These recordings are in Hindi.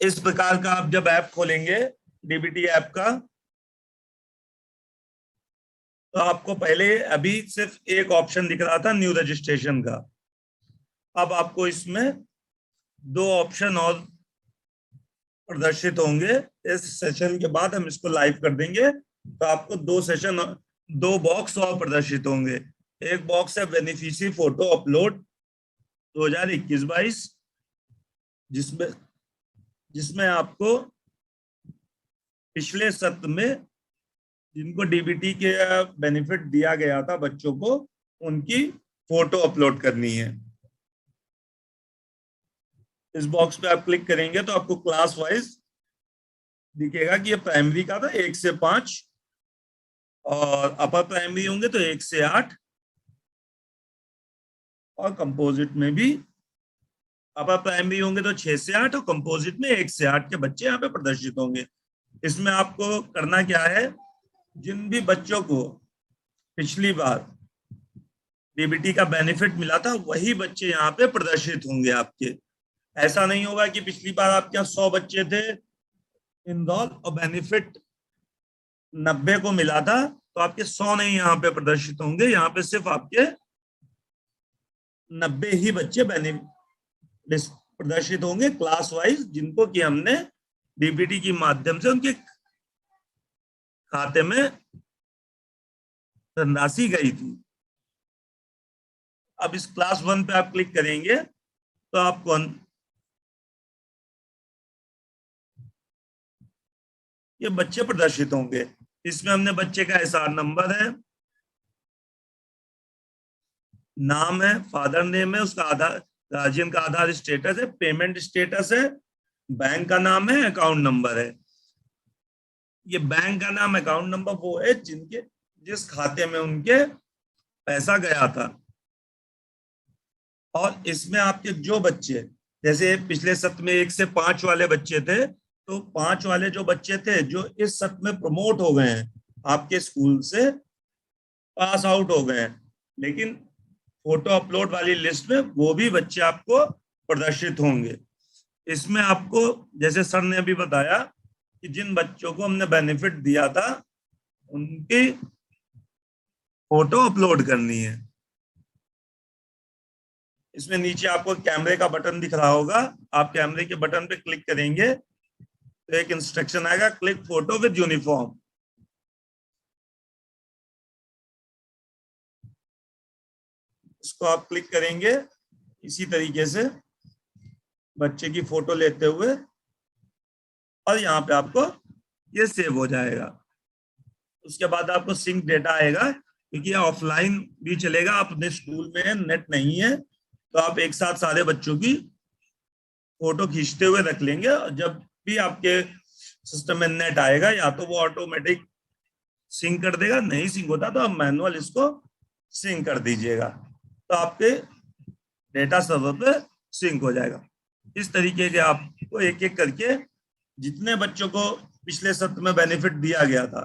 इस प्रकार का आप जब ऐप खोलेंगे डीबीटी ऐप का, तो आपको पहले अभी सिर्फ एक ऑप्शन दिख रहा था न्यू रजिस्ट्रेशन का। अब आपको इसमें दो ऑप्शन और प्रदर्शित होंगे। इस सेशन के बाद हम इसको लाइव कर देंगे, तो आपको दो बॉक्स और प्रदर्शित होंगे। एक बॉक्स है बेनिफिशियरी फोटो अपलोड 2021-22, जिसमें जिसमें आपको पिछले सत्र में जिनको डीबीटी के बेनिफिट दिया गया था बच्चों को, उनकी फोटो अपलोड करनी है। इस बॉक्स पे आप क्लिक करेंगे तो आपको क्लास वाइज दिखेगा कि ये प्राइमरी का था 1 से 5, और अपर प्राइमरी होंगे तो 1 से 8, और कंपोजिट में भी अपर प्राइमरी होंगे तो 6 से 8, और कंपोजिट में 1 से 8 के बच्चे यहाँ पे प्रदर्शित होंगे। इसमें आपको करना क्या है, जिन भी बच्चों को पिछली बार डीबीटी का बेनिफिट मिला था वही बच्चे यहाँ पे प्रदर्शित होंगे आपके। ऐसा नहीं होगा कि पिछली बार आपके यहाँ 100 बच्चे थे इनरोल और बेनिफिट 90 को मिला था, तो आपके 100 नहीं यहाँ पे प्रदर्शित होंगे। यहाँ पे सिर्फ आपके 90 ही बच्चे प्रदर्शित होंगे क्लास वाइज, जिनको कि हमने डीबीटी के माध्यम से उनके खाते में धनराशि गई थी। अब इस क्लास 1 पे आप क्लिक करेंगे तो आपको ये बच्चे प्रदर्शित होंगे। इसमें हमने बच्चे का एसआर नंबर है, नाम है, फादर नेम है, उसका आधार, गार्जियन का आधार स्टेटस है, पेमेंट स्टेटस है, बैंक का नाम है, अकाउंट नंबर है। ये बैंक का नाम, अकाउंट नंबर वो है जिस खाते में उनके पैसा गया था। और इसमें आपके जो बच्चे, जैसे पिछले सत्र में 1 से 5 वाले बच्चे थे, तो 5 वाले जो बच्चे थे जो इस सत्र में प्रमोट हो गए हैं, आपके स्कूल से पास आउट हो गए हैं, लेकिन फोटो अपलोड वाली लिस्ट में वो भी बच्चे आपको प्रदर्शित होंगे। इसमें आपको, जैसे सर ने अभी बताया, कि जिन बच्चों को हमने बेनिफिट दिया था उनकी फोटो अपलोड करनी है। इसमें नीचे आपको कैमरे का बटन दिख रहा होगा, आप कैमरे के बटन पे क्लिक करेंगे तो एक इंस्ट्रक्शन आएगा, क्लिक फोटो विद यूनिफॉर्म। इसको आप क्लिक करेंगे, इसी तरीके से बच्चे की फोटो लेते हुए, और यहाँ पे आपको ये सेव हो जाएगा। उसके बाद आपको सिंक डेटा आएगा, क्योंकि ऑफलाइन भी चलेगा, आप अपने स्कूल में नेट नहीं है तो आप एक साथ सारे बच्चों की फोटो खींचते हुए रख लेंगे, और जब भी आपके सिस्टम में नेट आएगा या तो वो ऑटोमेटिक सिंक कर देगा, नहीं सिंक होता तो आप मैनुअल इसको सिंक कर दीजिएगा, तो आपके डेटा सर्वर पे सिंक हो जाएगा। इस तरीके से आपको एक एक करके जितने बच्चों को पिछले सत्र में बेनिफिट दिया गया था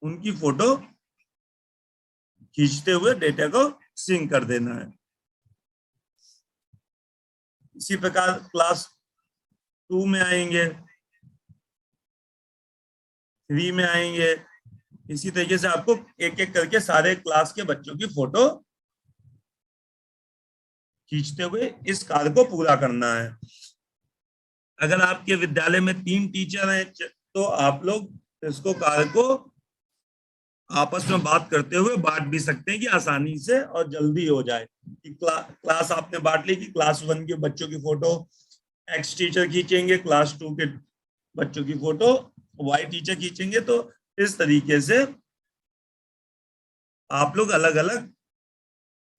उनकी फोटो खींचते हुए डेटा को सिंक कर देना है। इसी प्रकार क्लास 2 में आएंगे, 3 में आएंगे, इसी तरीके से आपको एक एक करके सारे क्लास के बच्चों की फोटो खींचते हुए इस कार्य को पूरा करना है। अगर आपके विद्यालय में 3 टीचर हैं तो आप लोग इसको कार्य को आपस में बात करते हुए बांट भी सकते हैं कि आसानी से और जल्दी हो जाए। कि क्लास आपने बांट ली कि क्लास 1 के बच्चों की फोटो एक्स टीचर खींचेंगे, क्लास 2 के बच्चों की फोटो वाई टीचर खींचेंगे, तो इस तरीके से आप लोग अलग अलग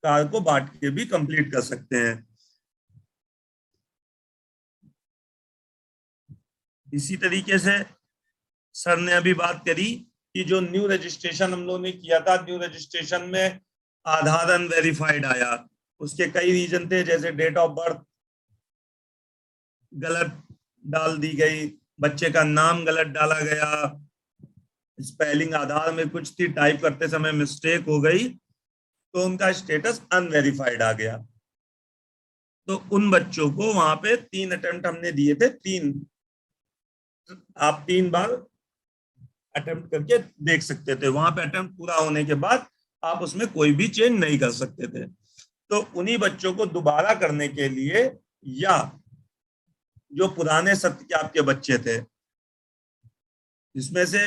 कार्य को बांट के भी कंप्लीट कर सकते हैं। इसी तरीके से सर ने अभी बात करी कि जो न्यू रजिस्ट्रेशन हम लोगों ने किया था, न्यू रजिस्ट्रेशन में आधार अनवेरिफाइड आया। उसके कई रीजन थे, जैसे डेट ऑफ बर्थ गलत डाल दी गई, बच्चे का नाम गलत डाला गया, स्पेलिंग आधार में कुछ थी, टाइप करते समय मिस्टेक हो गई, तो उनका स्टेटस अनवेरिफाइड आ गया। तो उन बच्चों को वहां पे 3 अटेम्प्ट हमने दिए थे, तीन, आप 3 बार अटेम्प्ट करके देख सकते थे। वहां पे अटेम्प्ट पूरा होने के बाद आप उसमें कोई भी चेंज नहीं कर सकते थे। तो उन्हीं बच्चों को दोबारा करने के लिए, या जो पुराने सत्र के आपके बच्चे थे, जिसमें से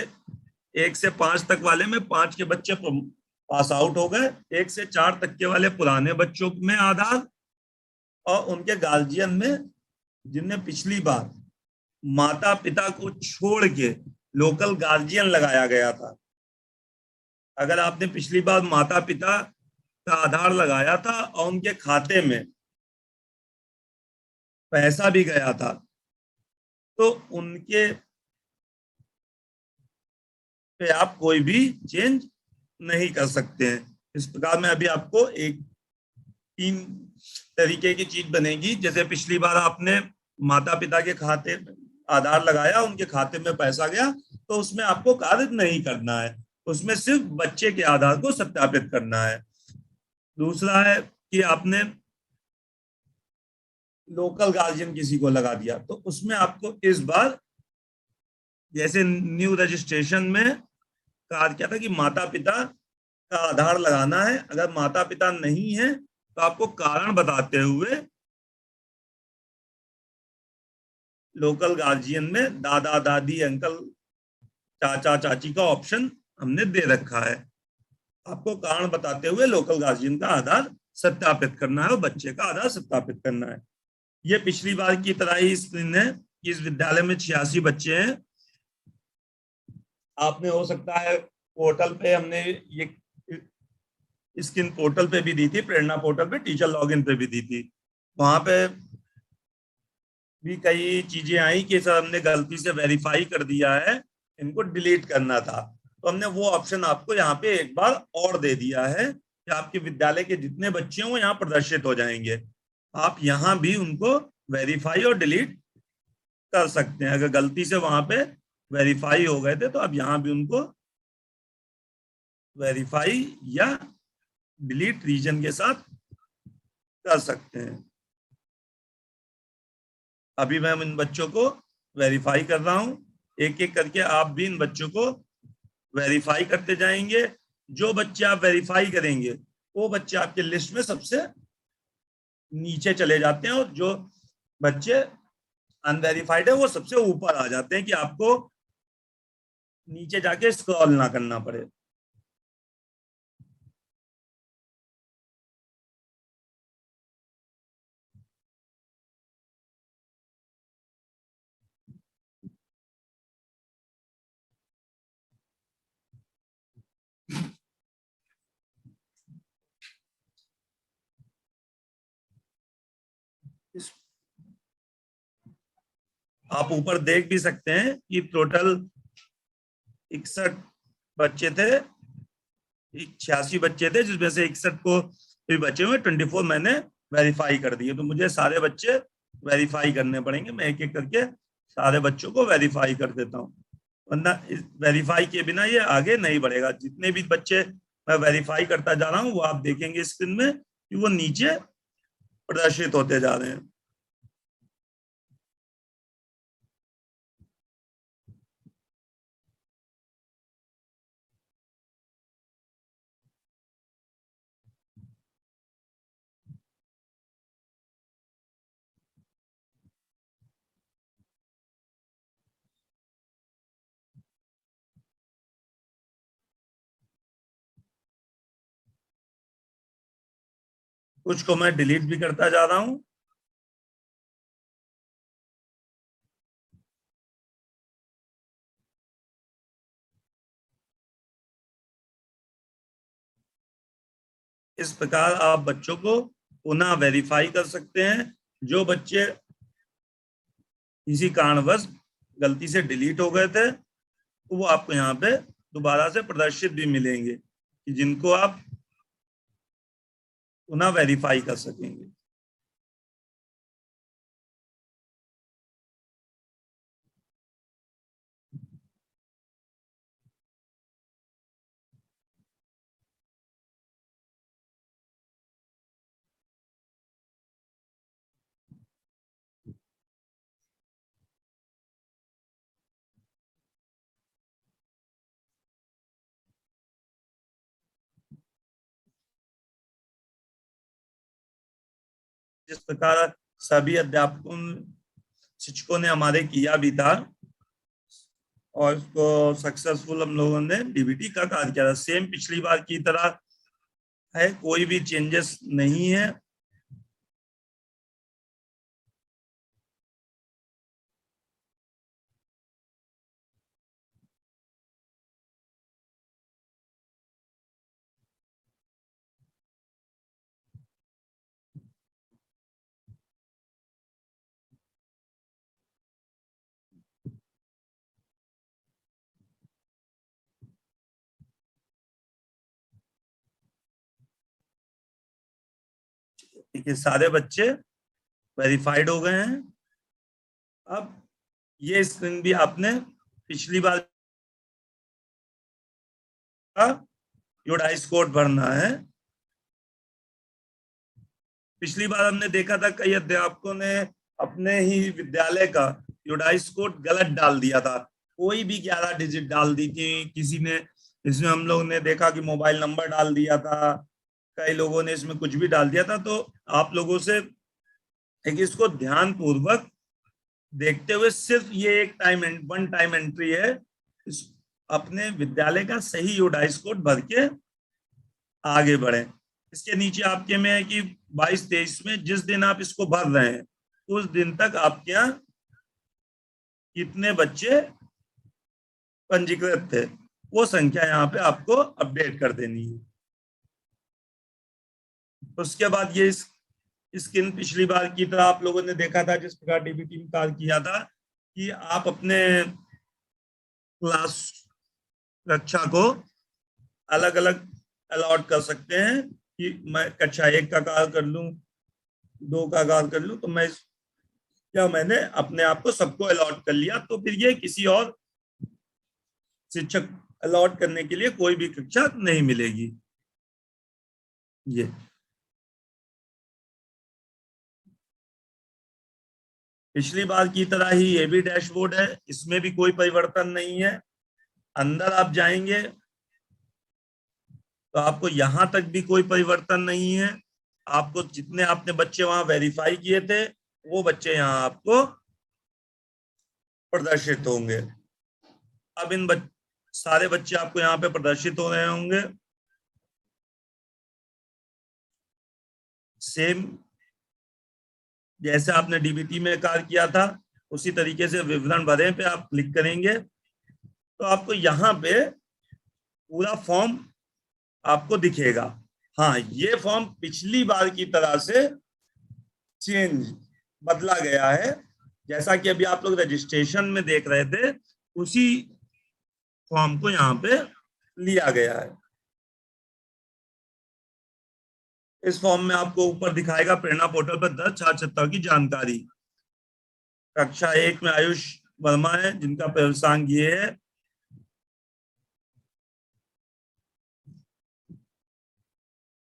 1 से 5 तक वाले में 5 के बच्चे पास आउट हो गए, 1 से 4 तक के वाले पुराने बच्चों में आधार, और उनके गार्जियन में जिनने पिछली बार माता पिता को छोड़ के लोकल गार्जियन लगाया गया था। अगर आपने पिछली बार माता पिता का आधार लगाया था और उनके खाते में पैसा भी गया था, तो उनके पे आप कोई भी चेंज नहीं कर सकते हैं। इस प्रकार में अभी आपको एक 3 तरीके की चीज बनेगी। जैसे पिछली बार आपने माता पिता के खाते आधार लगाया, उनके खाते में पैसा गया, तो उसमें आपको कार्य नहीं करना है, उसमें सिर्फ बच्चे के आधार को सत्यापित करना है। दूसरा है कि आपने लोकल गार्जियन किसी को लगा दिया, तो उसमें आपको इस बार, जैसे न्यू रजिस्ट्रेशन में कहा क्या था कि माता पिता का आधार लगाना है, अगर माता पिता नहीं है तो आपको कारण बताते हुए लोकल गार्जियन में दादा दादी अंकल चाचा चाची का ऑप्शन हमने दे रखा है। आपको कारण बताते हुए लोकल गार्जियन का आधार सत्यापित करना है और बच्चे का आधार सत्यापित करना है। ये पिछली बार की तरह ही स्क्रीन है। इस विद्यालय में 86 बच्चे हैं। आपने हो सकता है पोर्टल पे, हमने ये स्क्रीन पोर्टल पे भी दी थी, प्रेरणा पोर्टल पे टीचर लॉगिन पे भी दी थी। वहां पे भी कई चीजें आई कि सर हमने गलती से वेरीफाई कर दिया है, इनको डिलीट करना था। तो हमने वो ऑप्शन आपको यहाँ पे एक बार और दे दिया है कि आपके विद्यालय के जितने बच्चे हैं वो यहाँ प्रदर्शित हो जाएंगे। आप यहाँ भी उनको वेरीफाई और डिलीट कर सकते हैं। अगर गलती से वहां पे वेरीफाई हो गए थे तो आप यहाँ भी उनको वेरीफाई या डिलीट रीजन के साथ कर सकते हैं। अभी मैं इन बच्चों को वेरीफाई कर रहा हूं, एक एक करके आप भी इन बच्चों को वेरीफाई करते जाएंगे। जो बच्चे आप वेरीफाई करेंगे वो बच्चे आपके लिस्ट में सबसे नीचे चले जाते हैं, और जो बच्चे अनवेरीफाइड है वो सबसे ऊपर आ जाते हैं कि आपको नीचे जाके स्क्रॉल ना करना पड़े। आप ऊपर देख भी सकते हैं कि टोटल 61 बच्चे थे, 86 बच्चे थे, जिसमें से 61 को भी बचे हुए 24 मैंने वेरीफाई कर दिए। तो मुझे सारे बच्चे वेरीफाई करने पड़ेंगे। मैं एक एक करके सारे बच्चों को वेरीफाई कर देता हूँ, वरना वेरीफाई के बिना ये आगे नहीं बढ़ेगा। जितने भी बच्चे मैं वेरीफाई करता जा रहा हूँ वो आप देखेंगे स्क्रीन में कि वो नीचे प्रदर्शित होते जा रहे हैं। कुछ को मैं डिलीट भी करता जा रहा हूँ। इस प्रकार आप बच्चों को पुनः वेरीफाई कर सकते हैं। जो बच्चे किसी कारणवश गलती से डिलीट हो गए थे तो वो आपको यहाँ पे दोबारा से प्रदर्शित भी मिलेंगे, कि जिनको आप पुनः वेरीफाई कर सकेंगे। जिस प्रकार सभी अध्यापकों शिक्षकों ने हमारे किया भी था और उसको सक्सेसफुल हम लोगों ने डीबीटी का कार्य किया था। सेम पिछली बार की तरह है, कोई भी चेंजेस नहीं है। देखिए सारे बच्चे वेरीफाइड हो गए हैं। अब ये स्क्रीन भी आपने पिछली बार का यूडाइस कोड भरना है। पिछली बार हमने देखा था कई अध्यापकों ने अपने ही विद्यालय का यूडाइस कोड गलत डाल दिया था, कोई भी 11 डिजिट डाल दी थी किसी ने। इसमें हम लोग ने देखा कि मोबाइल नंबर डाल दिया था, कई लोगों ने इसमें कुछ भी डाल दिया था। तो आप लोगों से एक इसको ध्यान पूर्वक देखते हुए सिर्फ ये एक वन टाइम एंट्री है, अपने विद्यालय का सही यूडाइस कोड भर के आगे बढ़े। इसके नीचे आपके में है कि 22-23 में जिस दिन आप इसको भर रहे हैं उस दिन तक आपके यहाँ कितने बच्चे पंजीकृत थे वो संख्या यहाँ पे आपको अपडेट कर देनी है। उसके बाद ये स्क्रीन पिछली बार की तरह आप लोगों ने देखा था जिस प्रकार डीबीटी में कार्य किया था कि आप अपने क्लास कक्षा को अलग अलग अलॉट कर सकते हैं कि मैं कक्षा 1 का कार्य कर लूं, 2 का कार्य कर लूं। तो मैंने अपने आप को सबको अलॉट कर लिया, तो फिर ये किसी और शिक्षक अलॉट करने के लिए कोई भी कक्षा नहीं मिलेगी। ये पिछली बार की तरह ही ये भी डैशबोर्ड है, इसमें भी कोई परिवर्तन नहीं है। अंदर आप जाएंगे तो आपको यहां तक भी कोई परिवर्तन नहीं है। आपको जितने आपने बच्चे वहां वेरीफाई किए थे वो बच्चे यहाँ आपको प्रदर्शित होंगे। अब सारे बच्चे आपको यहाँ पे प्रदर्शित हो रहे होंगे। सेम जैसे आपने डीबीटी में कार्य किया था उसी तरीके से विवरण भरें पे आप क्लिक करेंगे तो आपको यहाँ पे पूरा फॉर्म आपको दिखेगा। हाँ, ये फॉर्म पिछली बार की तरह से चेंज बदला गया है। जैसा कि अभी आप लोग रजिस्ट्रेशन में देख रहे थे उसी फॉर्म को यहाँ पे लिया गया है। इस फॉर्म में आपको ऊपर दिखाएगा प्रेरणा पोर्टल पर दर्ज छात्र छात्राओं की जानकारी। कक्षा 1 में आयुष वर्मा है जिनका प्रवेशांक ये है।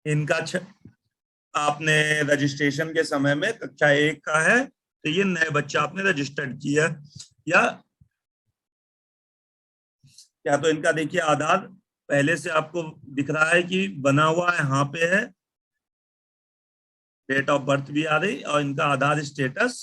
इनका आपने रजिस्ट्रेशन के समय में कक्षा 1 का है तो ये नए बच्चा आपने रजिस्टर्ड किया, या तो इनका देखिए आधार पहले से आपको दिख रहा है कि बना हुआ है, यहाँ पे है, डेट ऑफ बर्थ भी आ रही और इनका आधार स्टेटस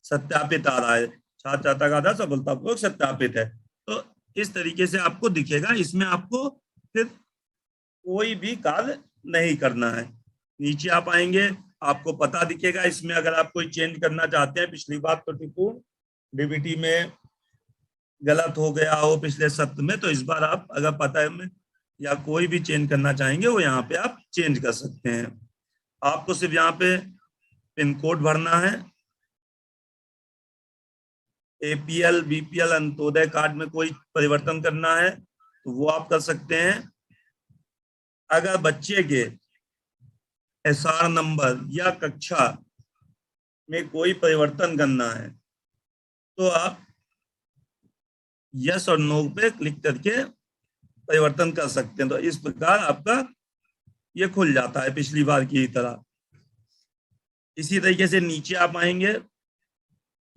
सत्यापित आ रहा है। छात्र छात्रा का आधार सफलतापूर्वक सत्यापित है। तो इस तरीके से आपको दिखेगा। इसमें आपको फिर कोई भी कार्य नहीं करना है। नीचे आप आएंगे आपको पता दिखेगा। इसमें अगर आप कोई चेंज करना चाहते हैं, पिछली बार त्रुटिपूर्ण डीबीटी में गलत हो गया हो पिछले सत्र में, तो इस बार आप अगर पता है में या कोई भी चेंज करना चाहेंगे वो यहाँ पे आप चेंज कर सकते हैं। आपको सिर्फ यहाँ पे पिन कोड भरना है। एपीएल बीपीएल अंत्योदय कार्ड में कोई परिवर्तन करना है तो वो आप कर सकते हैं। अगर बच्चे के एसआर नंबर या कक्षा में कोई परिवर्तन करना है तो आप यस और नो पे क्लिक करके परिवर्तन कर सकते हैं। तो इस प्रकार आपका ये खुल जाता है पिछली बार की तरह। इसी तरीके से नीचे आप आएंगे,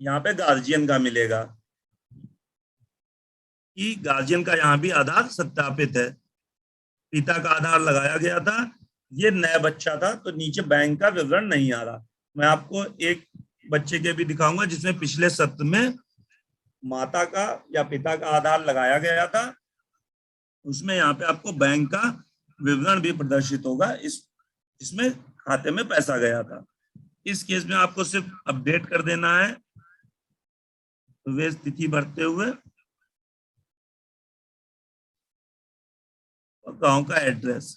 यहाँ पे गार्जियन का मिलेगा कि गार्जियन का यहाँ भी आधार सत्यापित है। पिता का आधार लगाया गया था ये नया बच्चा था तो नीचे बैंक का विवरण नहीं आ रहा। मैं आपको एक बच्चे के भी दिखाऊंगा जिसमें पिछले सत्र में माता का या पिता का आधार लगाया गया था, उसमें यहाँ पे आपको बैंक का विवरण भी प्रदर्शित होगा, इसमें खाते में पैसा गया था। इस केस में आपको सिर्फ अपडेट कर देना है वे तिथि भरते हुए और गांव का एड्रेस।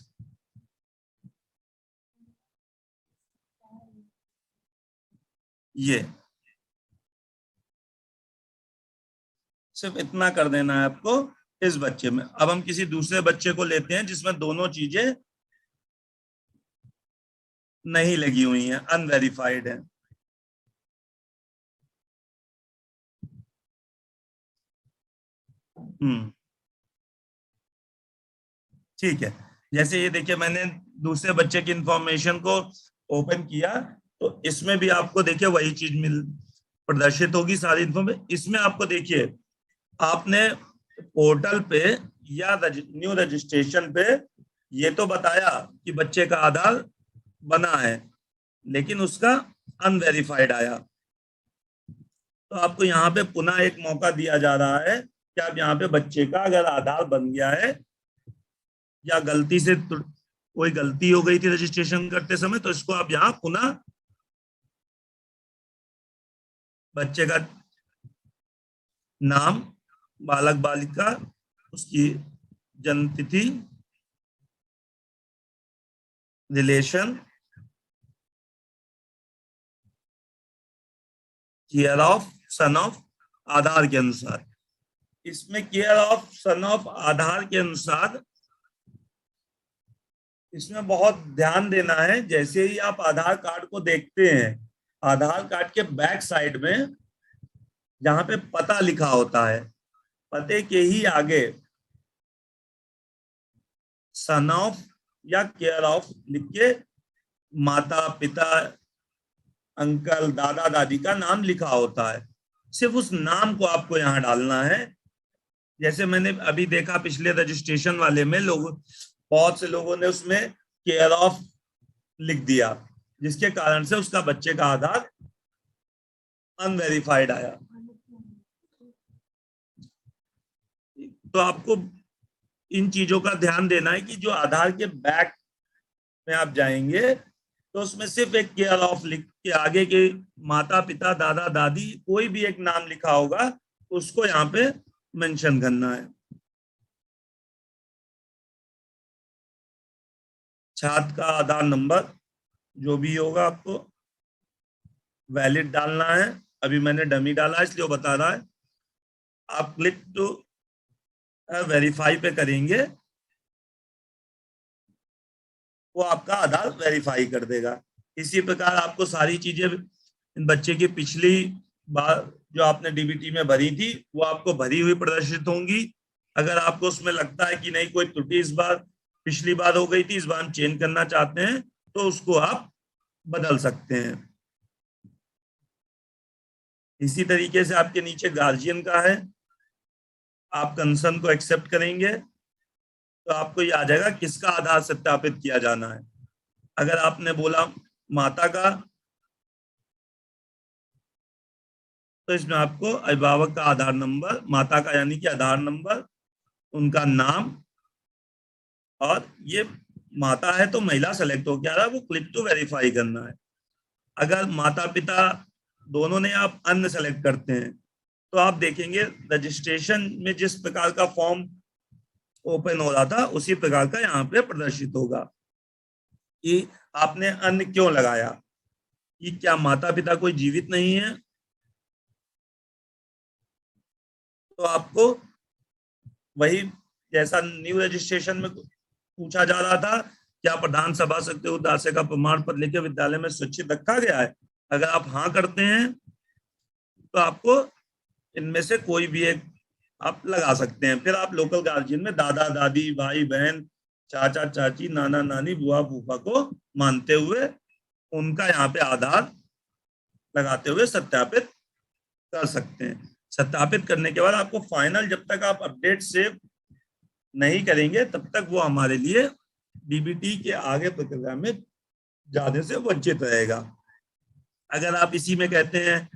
ये सिर्फ इतना कर देना है आपको इस बच्चे में। अब हम किसी दूसरे बच्चे को लेते हैं जिसमें दोनों चीजें नहीं लगी हुई हैं, अनवेरिफाइड है। ठीक है, जैसे ये देखिए मैंने दूसरे बच्चे की इंफॉर्मेशन को ओपन किया तो इसमें भी आपको देखिए वही चीज मिल प्रदर्शित होगी, सारी इंफॉर्मेशन। इसमें आपको देखिए आपने पोर्टल पे या न्यू रजिस्ट्रेशन पे ये तो बताया कि बच्चे का आधार बना है, लेकिन उसका अनवेरिफाइड आया। तो आपको यहाँ पे पुनः एक मौका दिया जा रहा है कि आप यहाँ पे बच्चे का अगर आधार बन गया है या गलती से कोई गलती हो गई थी रजिस्ट्रेशन करते समय, तो इसको आप यहाँ पुनः बच्चे का नाम, बालक बालिका, उसकी जन्म तिथि, relation, care of son of Aadhaar के अनुसार। इसमें care of son of Aadhaar के अनुसार इसमें बहुत ध्यान देना है। जैसे ही आप आधार कार्ड को देखते हैं, आधार कार्ड के बैक साइड में जहां पे पता लिखा होता है, पते के ही आगे सन ऑफ या केयर ऑफ लिख के माता पिता अंकल दादा दादी का नाम लिखा होता है। सिर्फ उस नाम को आपको यहाँ डालना है। जैसे मैंने अभी देखा पिछले रजिस्ट्रेशन वाले में बहुत से लोगों ने उसमें केयर ऑफ लिख दिया, जिसके कारण से उसका बच्चे का आधार अनवेरिफाइड आया। तो आपको इन चीजों का ध्यान देना है कि जो आधार के बैक में आप जाएंगे तो उसमें सिर्फ एक केयर ऑफ लिख के आगे के माता पिता दादा दादी कोई भी एक नाम लिखा होगा उसको यहाँ पे मेंशन करना है। छात्र का आधार नंबर जो भी होगा आपको वैलिड डालना है। अभी मैंने डमी डाला इसलिए वो बता रहा है। आप क्लिक टू वेरीफाई पे करेंगे, वो आपका आधार वेरीफाई कर देगा। इसी प्रकार आपको सारी चीजें बच्चे की पिछली बार जो आपने डीबीटी में भरी थी वो आपको भरी हुई प्रदर्शित होंगी। अगर आपको उसमें लगता है कि नहीं कोई त्रुटि इस बार पिछली बार हो गई थी, इस बार हम चेंज करना चाहते हैं, तो उसको आप बदल सकते हैं। इसी तरीके से आपके नीचे गार्जियन का है, आप कंसर्न को एक्सेप्ट करेंगे तो आपको ये आ जाएगा किसका आधार सत्यापित किया जाना है। अगर आपने बोला माता का, तो इसमें आपको अभिभावक का आधार नंबर, माता का यानी कि आधार नंबर, उनका नाम, और ये माता है तो महिला सेलेक्ट हो क्या रहा है वो क्लिक टू वेरीफाई करना है। अगर माता पिता दोनों ने आप अन्य सेलेक्ट करते हैं तो आप देखेंगे रजिस्ट्रेशन में जिस प्रकार का फॉर्म ओपन हो रहा था उसी प्रकार का यहाँ पे प्रदर्शित होगा कि आपने अन्य क्यों लगाया, कि क्या माता पिता कोई जीवित नहीं है। तो आपको वही जैसा न्यू रजिस्ट्रेशन में पूछा जा रहा था, क्या प्रधान सभा सत्य उदास्य का प्रमाण पत्र लेकर विद्यालय में सुरक्षित रखा गया है। अगर आप हाँ करते हैं तो आपको इनमें से कोई भी एक आप लगा सकते हैं। फिर आप लोकल गार्जियन में दादा दादी भाई बहन चाचा चाची नाना नानी बुआ फूफा को मानते हुए उनका यहाँ पे आधार लगाते हुए सत्यापित कर सकते हैं। सत्यापित करने के बाद आपको फाइनल, जब तक आप अपडेट सेव नहीं करेंगे तब तक वो हमारे लिए डीबीटी के आगे प्रक्रिया में जाने से वंचित रहेगा। अगर आप इसी में कहते हैं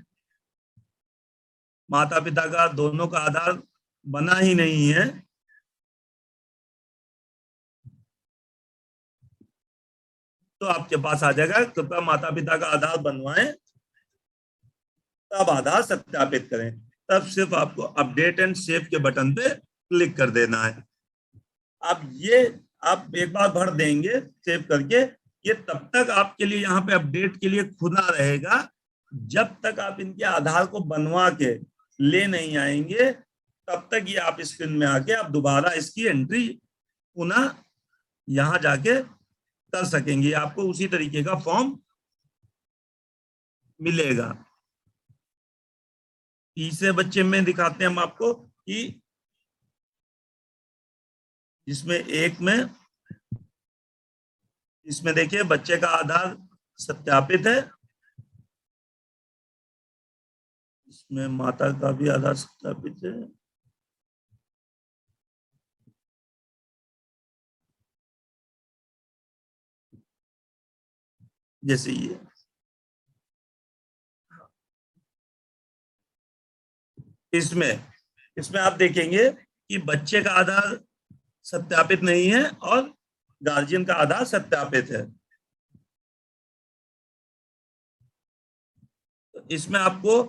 माता पिता का दोनों का आधार बना ही नहीं है, तो आपके पास आ जाएगा कृपया माता पिता का आधार बनवाएं, तब आधार सत्यापित करें। तब सिर्फ आपको अपडेट एंड सेव के बटन पे क्लिक कर देना है। अब ये आप एक बार भर देंगे सेव करके, ये तब तक आपके लिए यहाँ पे अपडेट के लिए खुला रहेगा जब तक आप इनके आधार को बनवा के ले नहीं आएंगे, तब तक ये आप स्क्रीन में आके आप दोबारा इसकी एंट्री पुनः यहाँ जाके कर सकेंगे। आपको उसी तरीके का फॉर्म मिलेगा। तीसरे बच्चे में दिखाते हैं हम आपको कि जिसमें एक में, इसमें देखिए बच्चे का आधार सत्यापित है, इसमें माता का भी आधार सत्यापित है। जैसे ये इसमें इसमें आप देखेंगे कि बच्चे का आधार सत्यापित नहीं है और गार्जियन का आधार सत्यापित है। तो इसमें आपको,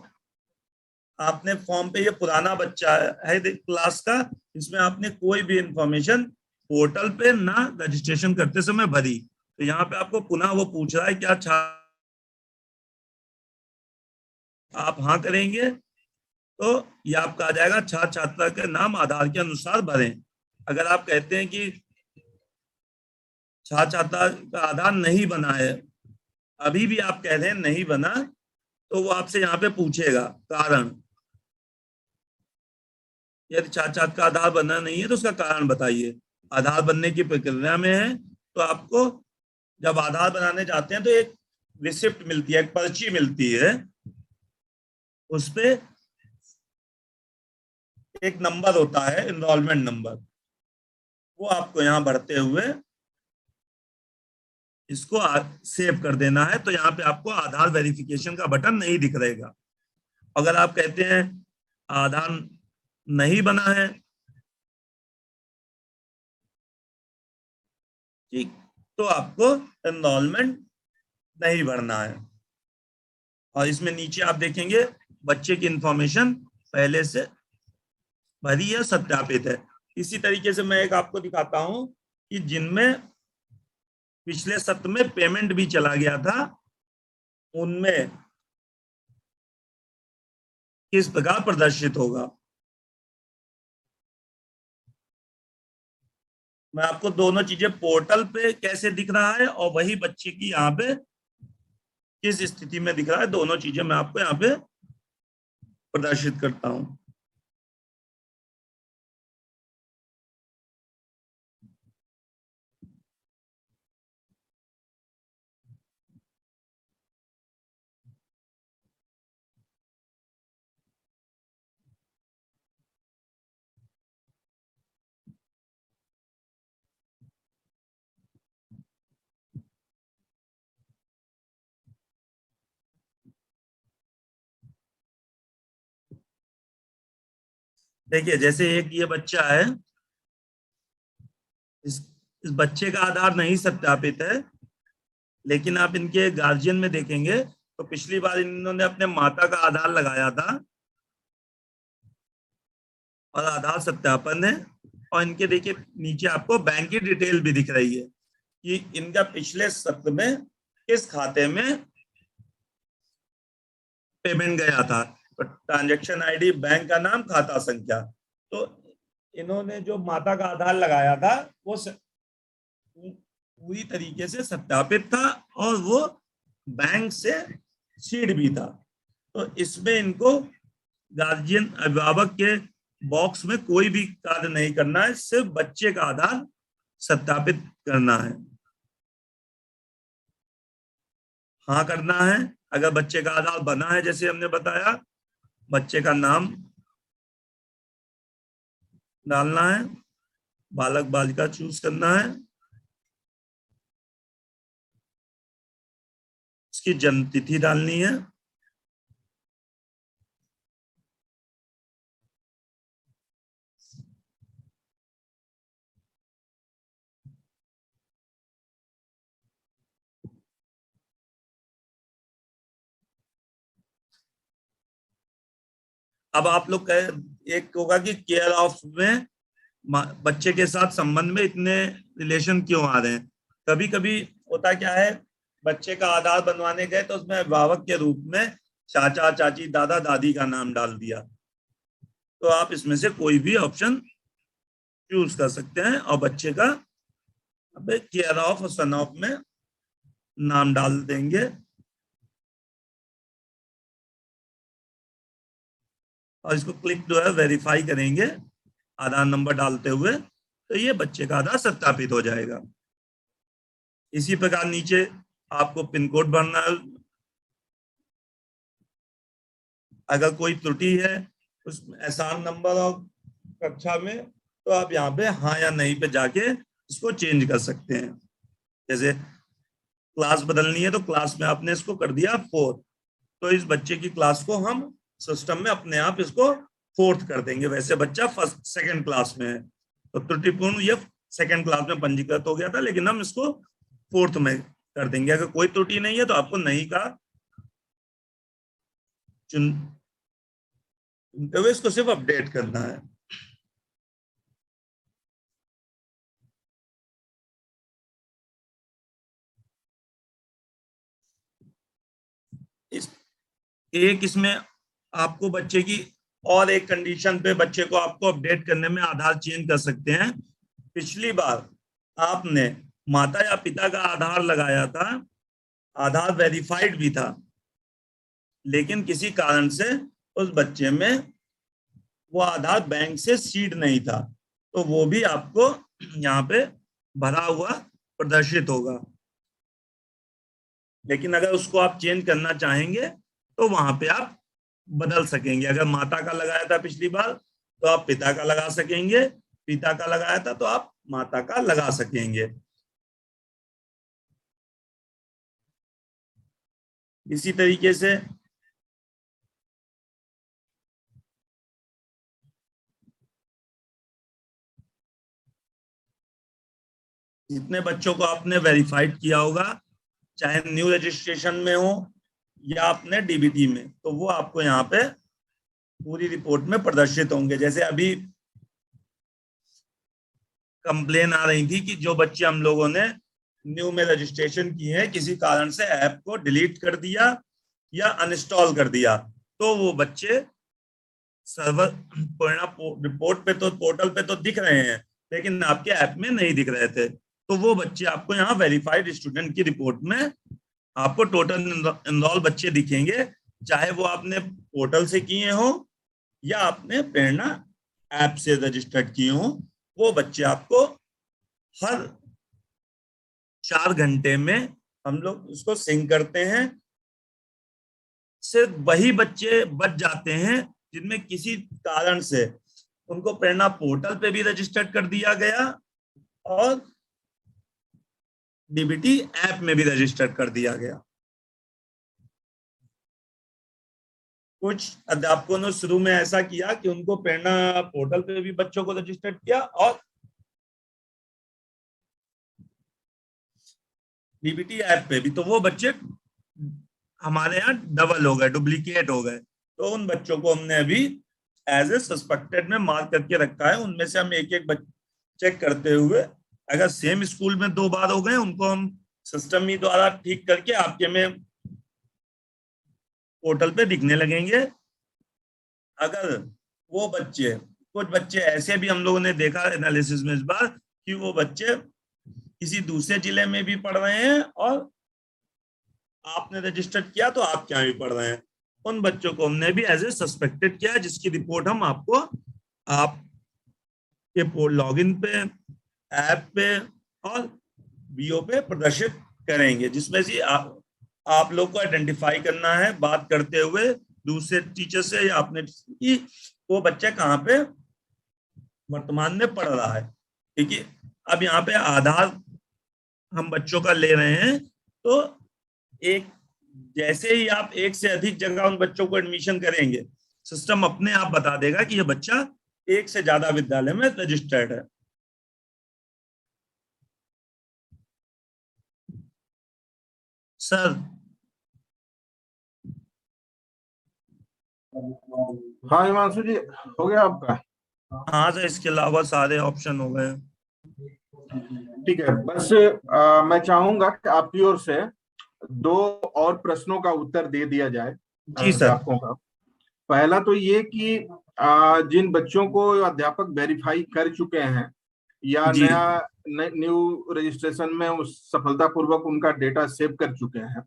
आपने फॉर्म पे, ये पुराना बच्चा है क्लास का, इसमें आपने कोई भी इंफॉर्मेशन पोर्टल पे ना रजिस्ट्रेशन करते समय भरी, तो यहाँ पे आपको पुनः वो पूछ रहा है क्या आप हाँ करेंगे तो ये आपका आ जाएगा छात्र छात्रा के नाम आधार के अनुसार भरें। अगर आप कहते हैं कि छात्र छात्रा का आधार नहीं बना है, अभी भी आप कह रहे हैं नहीं बना, तो वो आपसे यहाँ पे पूछेगा कारण। यदि छात्र छात्रा का आधार बना नहीं है तो उसका कारण बताइए। आधार बनने की प्रक्रिया में है तो आपको जब आधार बनाने जाते हैं तो एक रिसिप्ट मिलती है, एक पर्ची मिलती है, उस पे एक नंबर होता है एनरोलमेंट नंबर, वो आपको यहाँ भरते हुए इसको सेव कर देना है। तो यहाँ पे आपको आधार वेरिफिकेशन का बटन नहीं दिख रहेगा। अगर आप कहते हैं आधार नहीं बना है, ठीक, तो आपको एनरोलमेंट नहीं भरना है। और इसमें नीचे आप देखेंगे बच्चे की इंफॉर्मेशन पहले से भरी है, सत्यापित है। इसी तरीके से मैं एक आपको दिखाता हूं कि जिनमें पिछले सत्र में पेमेंट भी चला गया था, उनमें किस प्रकार प्रदर्शित होगा। मैं आपको दोनों चीजें, पोर्टल पे कैसे दिख रहा है और वही बच्चे की यहाँ पे किस स्थिति में दिख रहा है, दोनों चीजें मैं आपको यहाँ पे प्रदर्शित करता हूं। देखिए जैसे एक ये बच्चा है, इस इस बच्चे का आधार नहीं सत्यापित है, लेकिन आप इनके गार्जियन में देखेंगे तो पिछली बार इन्होंने अपने माता का आधार लगाया था और आधार सत्यापन है। और इनके देखिए नीचे आपको बैंक की डिटेल भी दिख रही है कि इनका पिछले सत्र में किस खाते में पेमेंट गया था। तो ट्रांजैक्शन आईडी, बैंक का नाम, खाता संख्या, तो इन्होंने जो माता का आधार लगाया था वो पूरी तरीके से सत्यापित था और वो बैंक से सीड भी था। तो इसमें इनको गार्जियन, अभिभावक के बॉक्स में कोई भी कार्य नहीं करना है, सिर्फ बच्चे का आधार सत्यापित करना है, हाँ करना है। अगर बच्चे का आधार बना है, जैसे हमने बताया, बच्चे का नाम डालना है, बालक बालिका चूज करना है, इसकी जन्म तिथि डालनी है। अब आप लोग एक होगा कि केयर ऑफ में बच्चे के साथ संबंध में इतने रिलेशन क्यों आ रहे हैं। कभी कभी होता क्या है, बच्चे का आधार बनवाने गए तो उसमें अभिभावक के रूप में चाचा चाची दादा दादी का नाम डाल दिया। तो आप इसमें से कोई भी ऑप्शन चूज कर सकते हैं और बच्चे का अब केयर ऑफ और सन ऑफ में नाम डाल देंगे और इसको क्लिक जो है वेरीफाई करेंगे आधार नंबर डालते हुए, तो ये बच्चे का आधार सत्यापित हो जाएगा। इसी प्रकार नीचे आपको पिन कोड भरना है। अगर कोई त्रुटि है उस एहसान नंबर और कक्षा में, तो आप यहाँ पे हाँ या नहीं पे जाके इसको चेंज कर सकते हैं। जैसे क्लास बदलनी है तो क्लास में आपने इसको कर दिया 4, तो इस बच्चे की क्लास को हम सिस्टम में अपने आप इसको 4th कर देंगे। वैसे बच्चा फर्स्ट सेकंड क्लास में है तो त्रुटिपूर्ण ये सेकंड क्लास में पंजीकृत हो गया था, लेकिन हम इसको 4th में कर देंगे। अगर कोई त्रुटि नहीं है तो आपको नहीं का चुनते हुए इसको सिर्फ अपडेट करना है। इसमें आपको बच्चे की और एक कंडीशन पे बच्चे को आपको अपडेट करने में आधार चेंज कर सकते हैं। पिछली बार आपने माता या पिता का आधार लगाया था, आधार वेरीफाइड भी था, लेकिन किसी कारण से उस बच्चे में वो आधार बैंक से सीड नहीं था, तो वो भी आपको यहाँ पे भरा हुआ प्रदर्शित होगा। लेकिन अगर उसको आप चेंज करना चाहेंगे तो वहां पे आप बदल सकेंगे। अगर माता का लगाया था पिछली बार तो आप पिता का लगा सकेंगे, पिता का लगाया था तो आप माता का लगा सकेंगे। इसी तरीके से जितने बच्चों को आपने वेरीफाइड किया होगा, चाहे न्यू रजिस्ट्रेशन में हो या अपने डीबीटी में, तो वो आपको यहाँ पे पूरी रिपोर्ट में प्रदर्शित होंगे। जैसे अभी कंप्लेन आ रही थी कि जो बच्चे हम लोगों ने न्यू में रजिस्ट्रेशन किए हैं किसी कारण से ऐप को डिलीट कर दिया या अनइंस्टॉल कर दिया, तो वो बच्चे सर्वर परिणाम रिपोर्ट पे तो पोर्टल पे तो दिख रहे हैं लेकिन आपके ऐप में नहीं दिख रहे थे। तो वो बच्चे आपको यहाँ वेरीफाइड स्टूडेंट की रिपोर्ट में आपको टोटल इनरोल बच्चे दिखेंगे, चाहे वो आपने पोर्टल से किए हो या आपने प्रेरणा ऐप से रजिस्टर्ड किए हो। वो बच्चे आपको हर 4 घंटे में हम लोग उसको सिंक करते हैं। सिर्फ वही बच्चे बच जाते हैं जिनमें किसी कारण से उनको प्रेरणा पोर्टल पे भी रजिस्टर्ड कर दिया गया और डीबीटी ऐप में भी रजिस्टर्ड कर दिया गया। कुछ अध्यापकों ने शुरू में ऐसा किया कि उनको प्रेरणा पोर्टल पे भी बच्चों को रजिस्टर्ड किया और डीबीटी ऐप पे भी, तो वो बच्चे हमारे यहाँ डबल हो गए, डुप्लीकेट हो गए। तो उन बच्चों को हमने अभी एज ए सस्पेक्टेड में मार्क करके रखा है। उनमें से हम एक एक चेक करते हुए, अगर सेम स्कूल में 2 बार हो गए उनको हम सिस्टम ही द्वारा ठीक करके आपके में पोर्टल पे दिखने लगेंगे। अगर वो बच्चे, कुछ बच्चे ऐसे भी हम लोगों ने देखा एनालिसिस में इस बार कि वो बच्चे किसी दूसरे जिले में भी पढ़ रहे हैं और आपने रजिस्टर किया तो आप क्या भी पढ़ रहे हैं, उन बच्चों को हमने भी एज ए सस्पेक्टेड किया, जिसकी रिपोर्ट हम आपको आपके लॉगिन पे, ऐप पे और बीओ पे प्रदर्शित करेंगे, जिसमें से आप लोग को आइडेंटिफाई करना है बात करते हुए दूसरे टीचर से या अपने कि वो बच्चा कहाँ पे वर्तमान में पढ़ रहा है। ठीक है, अब यहाँ पे आधार हम बच्चों का ले रहे हैं तो एक जैसे ही आप एक से अधिक जगह उन बच्चों को एडमिशन करेंगे, सिस्टम अपने आप बता देगा कि ये बच्चा एक से ज्यादा विद्यालय में रजिस्टर्ड है। सर हाँ हिमांशु जी, हो गया आपका? हाँ सर, इसके अलावा सारे ऑप्शन हो गए। ठीक है, बस मैं चाहूंगा कि आपकी ओर से 2 और प्रश्नों का उत्तर दे दिया जाए जी सर। अध्यापकों का। पहला तो ये कि जिन बच्चों को अध्यापक वेरीफाई कर चुके हैं या जी न्यू रजिस्ट्रेशन में उस सफलतापूर्वक उनका डेटा सेव कर चुके हैं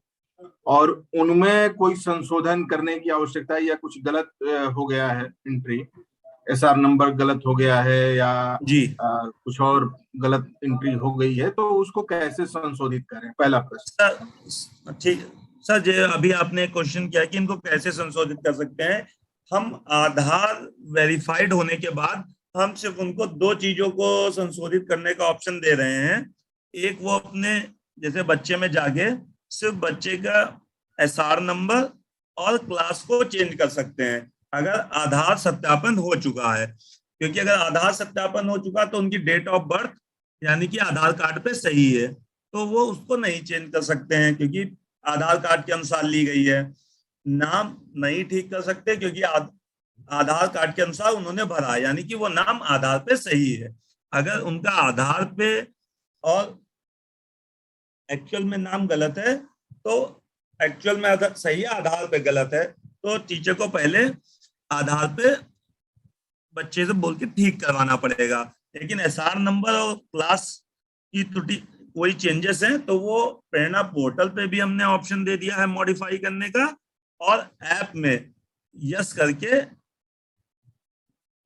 और उनमें कोई संशोधन करने की आवश्यकता है या कुछ गलत हो गया है, एंट्री एसआर नंबर गलत हो गया है या जी कुछ और गलत एंट्री हो गई है, तो उसको कैसे संशोधित करें, पहला प्रश्न। सर। ठीक सर, जो अभी आपने क्वेश्चन किया कि इनको कैसे संशोधित कर सकते हैं, हम आधार वेरीफाइड होने के बाद हम सिर्फ उनको 2 चीजों को संशोधित करने का ऑप्शन दे रहे हैं। एक, वो अपने जैसे बच्चे में जाके सिर्फ बच्चे का एसआर नंबर और क्लास को चेंज कर सकते हैं अगर आधार सत्यापन हो चुका है। क्योंकि अगर आधार सत्यापन हो चुका तो उनकी डेट ऑफ बर्थ यानी कि आधार कार्ड पे सही है, तो वो उसको नहीं चेंज कर सकते हैं क्योंकि आधार कार्ड के अनुसार ली गई है। नाम नहीं ठीक कर सकते क्योंकि आधार कार्ड के अनुसार उन्होंने भरा, यानी कि वो नाम आधार पे सही है। अगर उनका आधार पे और एक्चुअल में नाम गलत है, तो एक्चुअल में अगर सही है, आधार पे गलत है, तो टीचर को पहले आधार पे बच्चे से बोल के ठीक करवाना पड़ेगा। लेकिन एसआर नंबर और क्लास की त्रुटि कोई चेंजेस है तो वो प्रेरणा पोर्टल पे भी हमने ऑप्शन दे दिया है मॉडिफाई करने का, और ऐप में यस करके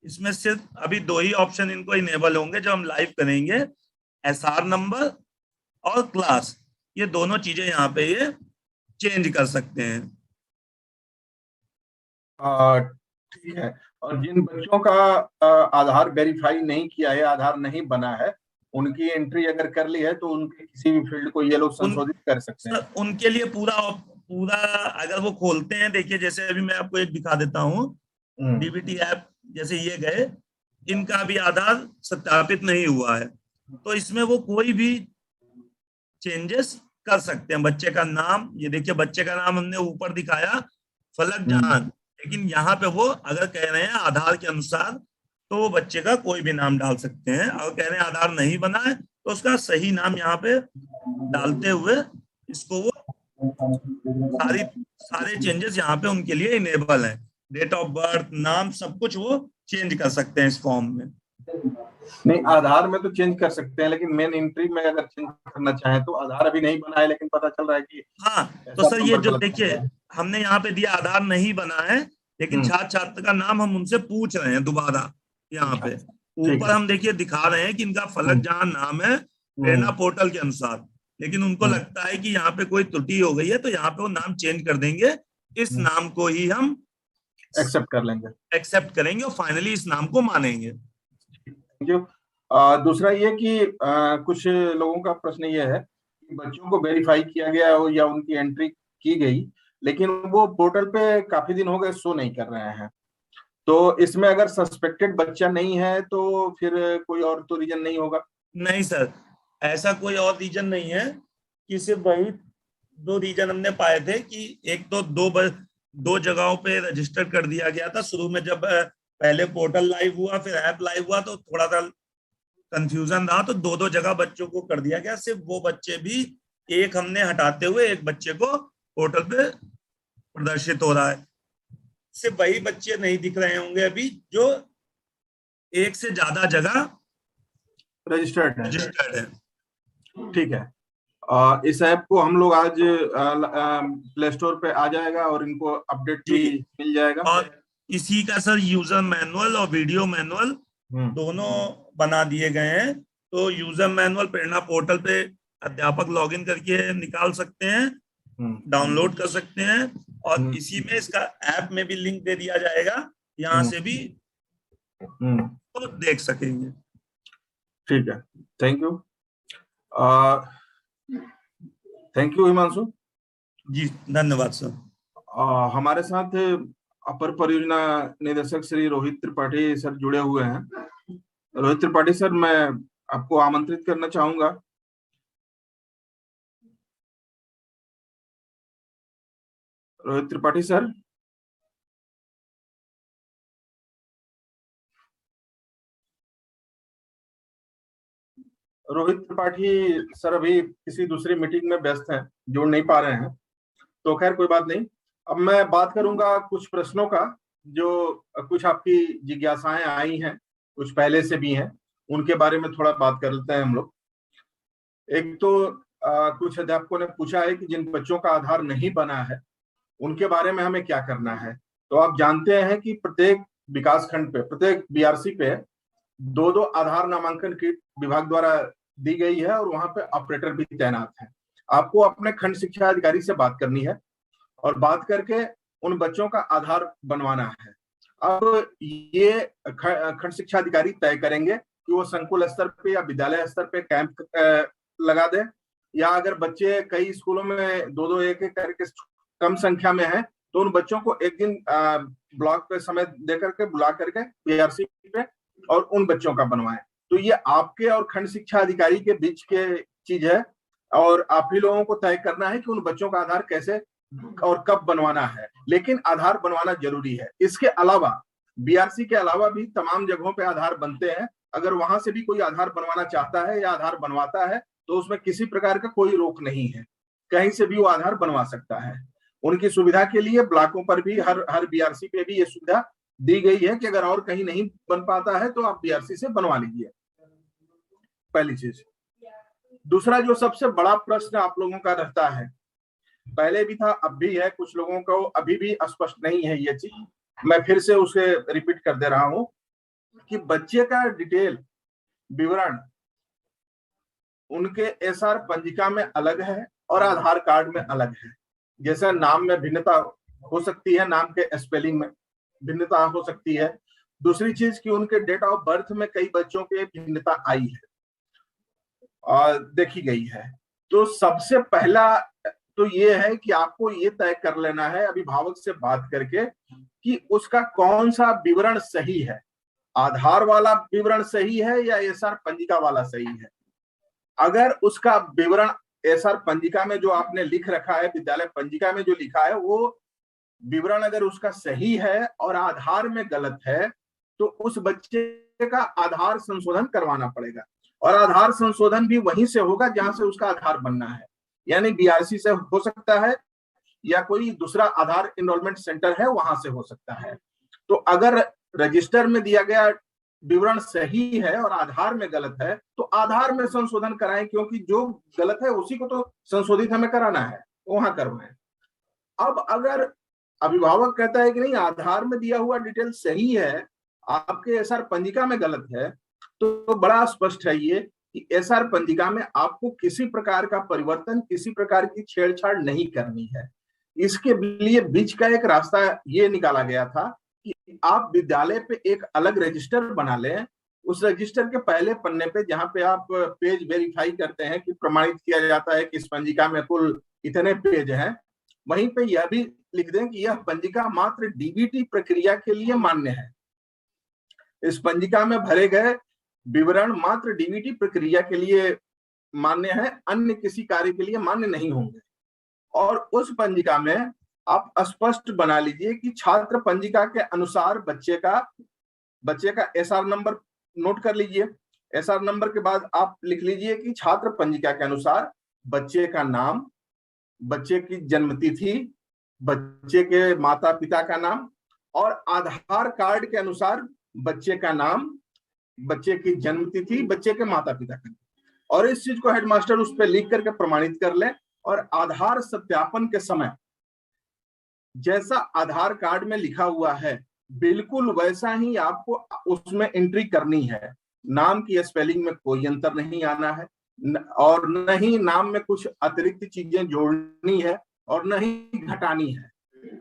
इसमें सिर्फ अभी 2 ही ऑप्शन इनको इनेबल होंगे जो हम लाइव करेंगे, एसआर नंबर और क्लास। ये दोनों चीजें यहाँ पे ये चेंज कर सकते हैं। ठीक है, और जिन बच्चों का आधार वेरीफाई नहीं किया है, आधार नहीं बना है, उनकी एंट्री अगर कर ली है तो उनके किसी भी फील्ड को ये लोग उन संशोधित कर सकते हैं। सर, उनके लिए पूरा पूरा अगर वो खोलते हैं, देखिए जैसे अभी मैं आपको एक दिखा देता हूँ, डीबीटी ऐप जैसे ये गए, इनका भी आधार सत्यापित नहीं हुआ है, तो इसमें वो कोई भी चेंजेस कर सकते हैं। बच्चे का नाम, ये देखिए बच्चे का नाम हमने ऊपर दिखाया फलक हम्म। जहान, लेकिन यहाँ पे वो अगर कह रहे हैं आधार के अनुसार, तो वो बच्चे का कोई भी नाम डाल सकते हैं। अगर कह रहे हैं आधार नहीं बना है तो उसका सही नाम यहाँ पे डालते हुए इसको वो सारी सारे चेंजेस यहाँ पे उनके लिए इनेबल है। डेट ऑफ बर्थ, नाम, सब कुछ वो चेंज कर सकते हैं इस फॉर्म में। नहीं, आधार में तो चेंज कर सकते हैं, लेकिन मेन एंट्री में अगर चेंज करना चाहें तो आधार अभी नहीं बना है लेकिन पता चल रहा है कि हाँ, तो ऐसा सर ये नंबर जो गलत हो देखिए गया है। हमने यहाँ पे दिया आधार नहीं बना है, लेकिन हम्म। छात्र छात्र का नाम हम उनसे पूछ रहे हैं दोबारा। यहाँ अच्छा, पे ठीक ऊपर है। हम देखिए दिखा रहे हैं कि इनका फलक हम्म। जहां नाम है प्रेरणा हम्म। पोर्टल के अनुसार, लेकिन उनको हम्म। लगता है कि यहाँ पे कोई त्रुटि हो गई है, तो यहाँ पे वो नाम चेंज कर देंगे। इस नाम को ही हम एक्सेप्ट कर लेंगे। एक्सेप्ट करेंगे और फाइनली इस नाम को मानेंगे। Thank you. दूसरा ये कि कुछ लोगों का प्रश्न ये है कि बच्चों को वेरीफाई किया गया हो या उनकी एंट्री की गई, लेकिन वो पोर्टल पे काफी दिन हो गए शो नहीं कर रहे हैं, तो इसमें अगर सस्पेक्टेड बच्चा नहीं है तो फिर कोई और तो रीजन नहीं होगा? नहीं सर, ऐसा कोई और रीजन नहीं है, कि सिर्फ वही 2 रीजन हमने पाए थे कि एक तो 2 जगहों पे रजिस्टर कर दिया गया था शुरू में, जब पहले पोर्टल लाइव हुआ फिर ऐप लाइव हुआ, तो थोड़ा सा कंफ्यूजन रहा, तो 2 जगह बच्चों को कर दिया गया। सिर्फ वो बच्चे भी, एक हमने हटाते हुए एक बच्चे को पोर्टल पे प्रदर्शित हो रहा है। सिर्फ वही बच्चे नहीं दिख रहे होंगे अभी जो एक से ज्यादा जगह रजिस्टर्ड है। रजिस्टर्ड है। ठीक है, इस ऐप को हम लोग आज प्ले स्टोर पे आ जाएगा और इनको अपडेट भी जी, मिल जाएगा। और इसी का सर यूजर मैनुअल और वीडियो मैनुअल दोनों बना दिए गए हैं। तो यूजर मैनुअल प्रेरणा पोर्टल पे अध्यापक लॉगिन करके निकाल सकते हैं, डाउनलोड कर सकते हैं, और इसी में इसका ऐप में भी लिंक दे दिया जाएगा, यहाँ से भी तो देख सकेंगे। ठीक है, thank you. Thank you Himanshu. Ji धन्यवाद सर। हमारे साथ अपर परियोजना निदेशक श्री रोहित त्रिपाठी सर जुड़े हुए हैं। रोहित त्रिपाठी सर, मैं आपको आमंत्रित करना चाहूंगा। रोहित त्रिपाठी सर। रोहित त्रिपाठी सर अभी किसी दूसरी मीटिंग में व्यस्त हैं, जुड़ नहीं पा रहे हैं। तो खैर कोई बात नहीं। अब मैं बात करूंगा कुछ प्रश्नों का, जो कुछ आपकी जिज्ञासाएं आई हैं, कुछ पहले से भी हैं, उनके बारे में थोड़ा बात कर लेते हैं हम लोग। एक तो कुछ अध्यापकों ने पूछा है कि जिन बच्चों का आधार नहीं बना है उनके बारे में हमें क्या करना है। तो आप जानते हैं कि प्रत्येक विकास खंड पे, प्रत्येक बीआरसी पे दो दो आधार नामांकन किट विभाग द्वारा दी गई है और वहां पे ऑपरेटर भी तैनात है। आपको अपने खंड शिक्षा अधिकारी से बात करनी है और बात करके उन बच्चों का आधार बनवाना है। अब ये खंड शिक्षा अधिकारी तय करेंगे कि वो संकुल स्तर पे या विद्यालय स्तर पे कैंप लगा दे, या अगर बच्चे कई स्कूलों में दो दो एक एक करके कम संख्या में है तो उन बच्चों को एक दिन ब्लॉक पे समय देकर के बुला करके बीआरसी पे और उन बच्चों का बनवाएं। तो ये आपके और खंड शिक्षा अधिकारी के बीच के चीज है और आप ही लोगों को तय करना है कि उन बच्चों का आधार कैसे और कब बनवाना है, लेकिन आधार बनवाना जरूरी है। इसके अलावा बीआरसी के अलावा भी तमाम जगहों पे आधार बनते हैं। अगर वहां से भी कोई आधार बनवाना चाहता है या आधार बनवाता है तो उसमें किसी प्रकार का कोई रोक नहीं है, कहीं से भी वो आधार बनवा सकता है। उनकी सुविधा के लिए ब्लॉकों पर भी हर बीआरसी पे भी ये सुविधा दी गई है कि अगर और कहीं नहीं बन पाता है तो आप बीआरसी से बनवा लीजिए, पहली चीज। दूसरा जो सबसे बड़ा प्रश्न आप लोगों का रहता है, पहले भी था अब भी है, कुछ लोगों को अभी भी स्पष्ट नहीं है ये चीज, मैं फिर से उसे रिपीट कर दे रहा हूं कि बच्चे का डिटेल विवरण उनके एसआर पंजिका में अलग है और आधार कार्ड में अलग है। जैसे नाम में भिन्नता हो सकती है, नाम के स्पेलिंग में भिन्नता हो सकती है। दूसरी चीज कि उनके डेट ऑफ बर्थ में कई बच्चों के भिन्नता आई है और देखी गई है। तो सबसे पहला तो ये है कि आपको ये तय कर लेना है अभिभावक से बात करके कि उसका कौन सा विवरण सही है, आधार वाला विवरण सही है या एसआर पंजिका वाला सही है। अगर उसका विवरण एसआर पंजिका में जो आपने लिख रखा है, विद्यालय पंजिका में जो लिखा है, वो विवरण अगर उसका सही है और आधार में गलत है तो उस बच्चे का आधार संशोधन करवाना पड़ेगा। और आधार संशोधन भी वहीं से होगा जहां से उसका आधार बनना है, यानी बीआरसी से हो सकता है या कोई दूसरा आधार एनरोलमेंट सेंटर है वहां से हो सकता है। तो अगर रजिस्टर में दिया गया विवरण सही है और आधार में गलत है तो आधार में संशोधन कराएं, क्योंकि जो गलत है उसी को तो संशोधित हमें कराना है, वहां करवाएं। अब अगर अभिभावक कहता है कि नहीं आधार में दिया हुआ डिटेल सही है, आपके एसआर पंजिका में गलत है, तो बड़ा स्पष्ट है ये कि एसआर पंजिका में आपको किसी प्रकार का परिवर्तन, किसी प्रकार की छेड़छाड़ नहीं करनी है। इसके लिए बीच का एक रास्ता ये निकाला गया था कि आप विद्यालय पे एक अलग रजिस्टर बना लें। उस रजिस्टर के पहले पन्ने पे जहां पे आप पेज वेरीफाई करते हैं कि प्रमाणित किया जाता है कि इस पंजिका में कुल इतने पेज हैं, वहीं पे यह भी लिख दें कि यह पंजिका मात्र डीबीटी प्रक्रिया के लिए मान्य है। इस पंजिका में भरे गए विवरण मात्र डीबीटी प्रक्रिया के लिए मान्य है, अन्य किसी कार्य के लिए मान्य नहीं होंगे। और उस पंजिका में आप स्पष्ट बना लीजिए कि छात्र पंजिका के अनुसार बच्चे का एसआर नंबर नोट कर लीजिए। एसआर नंबर के बाद आप लिख लीजिए कि छात्र पंजिका के अनुसार बच्चे का नाम, बच्चे की जन्मतिथि, बच्चे के माता पिता का नाम और आधार कार्ड के अनुसार बच्चे का नाम, बच्चे की जन्मतिथि, बच्चे के माता पिता का नाम। और इस चीज को हेडमास्टर उस पर लिख करके प्रमाणित कर ले और आधार सत्यापन के समय जैसा आधार कार्ड में लिखा हुआ है बिल्कुल वैसा ही आपको उसमें एंट्री करनी है। नाम की स्पेलिंग में कोई अंतर नहीं आना है और न ही नाम में कुछ अतिरिक्त चीजें जोड़नी है और न ही घटानी है।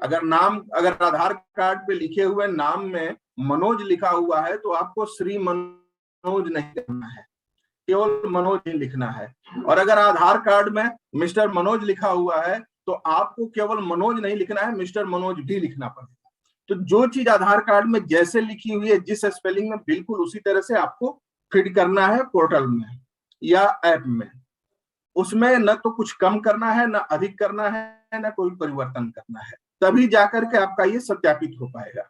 अगर आधार कार्ड पे लिखे हुए नाम में मनोज लिखा हुआ है तो आपको श्री मनोज नहीं लिखना है, केवल मनोज ही लिखना है। और अगर आधार कार्ड में मिस्टर मनोज लिखा हुआ है तो आपको केवल मनोज नहीं लिखना है, मिस्टर मनोज भी लिखना पड़ेगा। तो जो चीज आधार कार्ड में जैसे लिखी हुई है, जिस स्पेलिंग में, बिल्कुल उसी तरह से आपको फिट करना है पोर्टल में या ऐप में। उसमें न तो कुछ कम करना है, न अधिक करना है, न कोई परिवर्तन करना है, तभी जाकर के आपका ये सत्यापित हो पाएगा।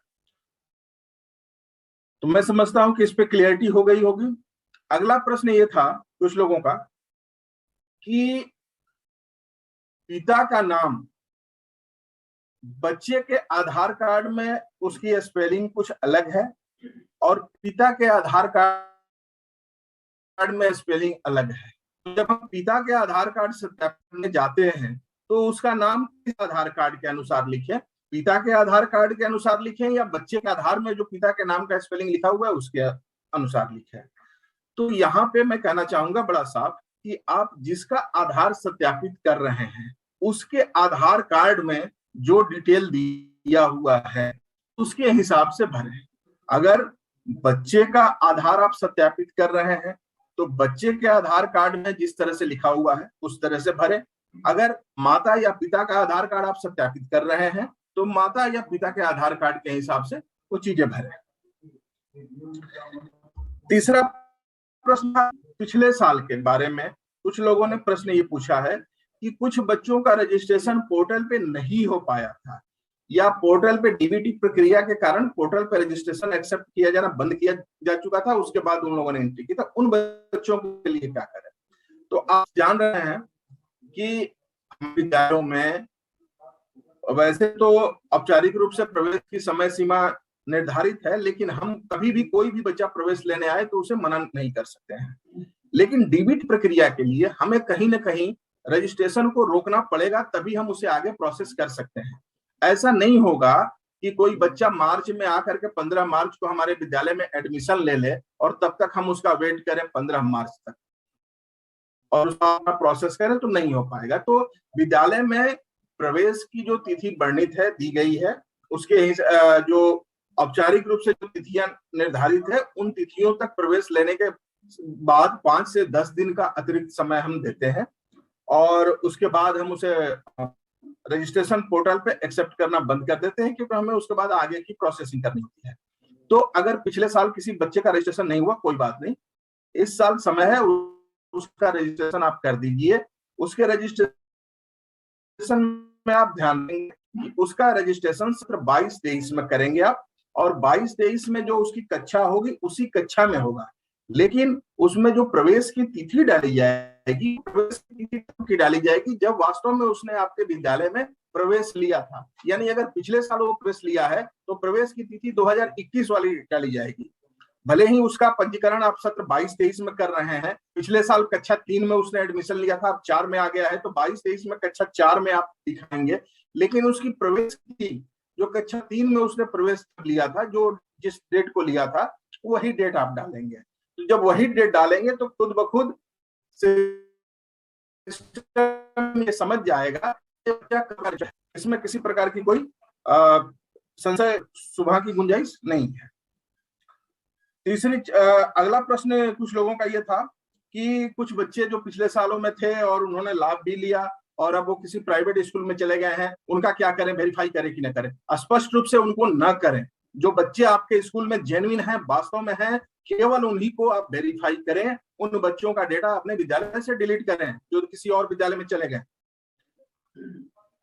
तो मैं समझता हूं कि इस पे क्लियरिटी हो गई होगी। अगला प्रश्न ये था कुछ लोगों का कि पिता का नाम बच्चे के आधार कार्ड में उसकी स्पेलिंग कुछ अलग है और पिता के आधार कार्ड में स्पेलिंग अलग है। तो जब हम पिता के आधार कार्ड सत्यापन में जाते हैं तो उसका नाम किस आधार कार्ड के अनुसार लिखें, पिता के आधार कार्ड के अनुसार लिखें या बच्चे के आधार में जो पिता के नाम का स्पेलिंग लिखा हुआ है उसके अनुसार लिखें। तो यहाँ पे मैं कहना चाहूंगा बड़ा साफ कि आप जिसका आधार सत्यापित कर रहे हैं उसके आधार कार्ड में जो डिटेल दिया हुआ है उसके हिसाब से भरें। अगर बच्चे का आधार आप सत्यापित कर रहे हैं तो बच्चे के आधार कार्ड में जिस तरह से लिखा हुआ है उस तरह से भरें। अगर माता या पिता का आधार कार्ड आप सत्यापित कर रहे हैं तो माता या पिता के आधार कार्ड के हिसाब से वो चीजें भरें। तीसरा प्रश्न पिछले साल के बारे में कुछ लोगों ने प्रश्न ये पूछा है कि कुछ बच्चों का रजिस्ट्रेशन पोर्टल पे नहीं हो पाया था या पोर्टल पे डीबीटी प्रक्रिया के कारण पोर्टल पे रजिस्ट्रेशन एक्सेप्ट किया जाना बंद किया जा चुका था, उसके बाद उन लोगों ने एंट्री की। तो उन बच्चों के लिए क्या करें? तो आप जान रहे हैं कि विद्यालयों में वैसे तो औपचारिक रूप से प्रवेश की समय सीमा निर्धारित है, लेकिन हम कभी भी कोई भी बच्चा प्रवेश लेने आए तो उसे मना नहीं कर सकते हैं। लेकिन डीबीटी प्रक्रिया के लिए हमें कहीं ना कहीं रजिस्ट्रेशन को रोकना पड़ेगा, तभी हम उसे आगे प्रोसेस कर सकते हैं। ऐसा नहीं होगा कि कोई बच्चा मार्च में आकर के 15 मार्च को हमारे विद्यालय में एडमिशन ले ले और तब तक हम उसका वेट करें 15 मार्च तक और उसका प्रोसेस करें, तो नहीं हो पाएगा। तो विद्यालय में प्रवेश की जो तिथि वर्णित है, दी गई है, उसके जो औपचारिक रूप से जो तिथियां निर्धारित है उन तिथियों तक प्रवेश लेने के बाद 5 से 10 दिन का अतिरिक्त समय हम देते हैं और उसके बाद हम उसे रजिस्ट्रेशन पोर्टल पे एक्सेप्ट करना बंद कर देते हैं, क्योंकि हमें उसके बाद आगे की प्रोसेसिंग करनी होती है। तो अगर पिछले साल किसी बच्चे का रजिस्ट्रेशन नहीं हुआ, कोई बात नहीं, इस साल समय है, उसका रजिस्ट्रेशन आप कर दीजिए। उसके रजिस्ट्रेशन में आप ध्यान देंगे कि उसका रजिस्ट्रेशन सत्र 22-23 में करेंगे आप, और 22-23 में जो उसकी कक्षा होगी उसी कक्षा में होगा। लेकिन उसमें जो प्रवेश की तिथि डाली जाएगी, प्रवेश की तिथि की डाली जाएगी जब वास्तव में उसने आपके विद्यालय में प्रवेश लिया था। यानी अगर पिछले साल वो प्रवेश लिया है तो प्रवेश की तिथि 2021 वाली डाली जाएगी। भले ही उसका पंजीकरण आप सत्र 22-23 में कर रहे हैं, पिछले साल कक्षा 3 में उसने एडमिशन लिया था, अब 4 में आ गया है, तो 22-23 में कक्षा 4 में आप दिखाएंगे, लेकिन उसकी प्रवेश की जो कक्षा 3 में उसने प्रवेश लिया था, जो जिस डेट को लिया था, वही डेट आप डालेंगे। तो जब वही डेट डालेंगे तो खुद ब खुद ये समझ जाएगा कि इसमें किसी प्रकार की कोई संशय सुबह की गुंजाइश नहीं है। अगला प्रश्न कुछ लोगों का यह था कि कुछ बच्चे जो पिछले सालों में थे और उन्होंने लाभ भी लिया और अब वो किसी प्राइवेट स्कूल में चले गए हैं, उनका क्या करें, वेरीफाई करें कि न करें? स्पष्ट रूप से उनको न करें। जो बच्चे आपके स्कूल में जेन्युइन हैं, वास्तव में हैं, केवल उन्हीं को आप वेरीफाई करें। उन बच्चों का डेटा अपने विद्यालय से डिलीट करें जो किसी और विद्यालय में चले गए।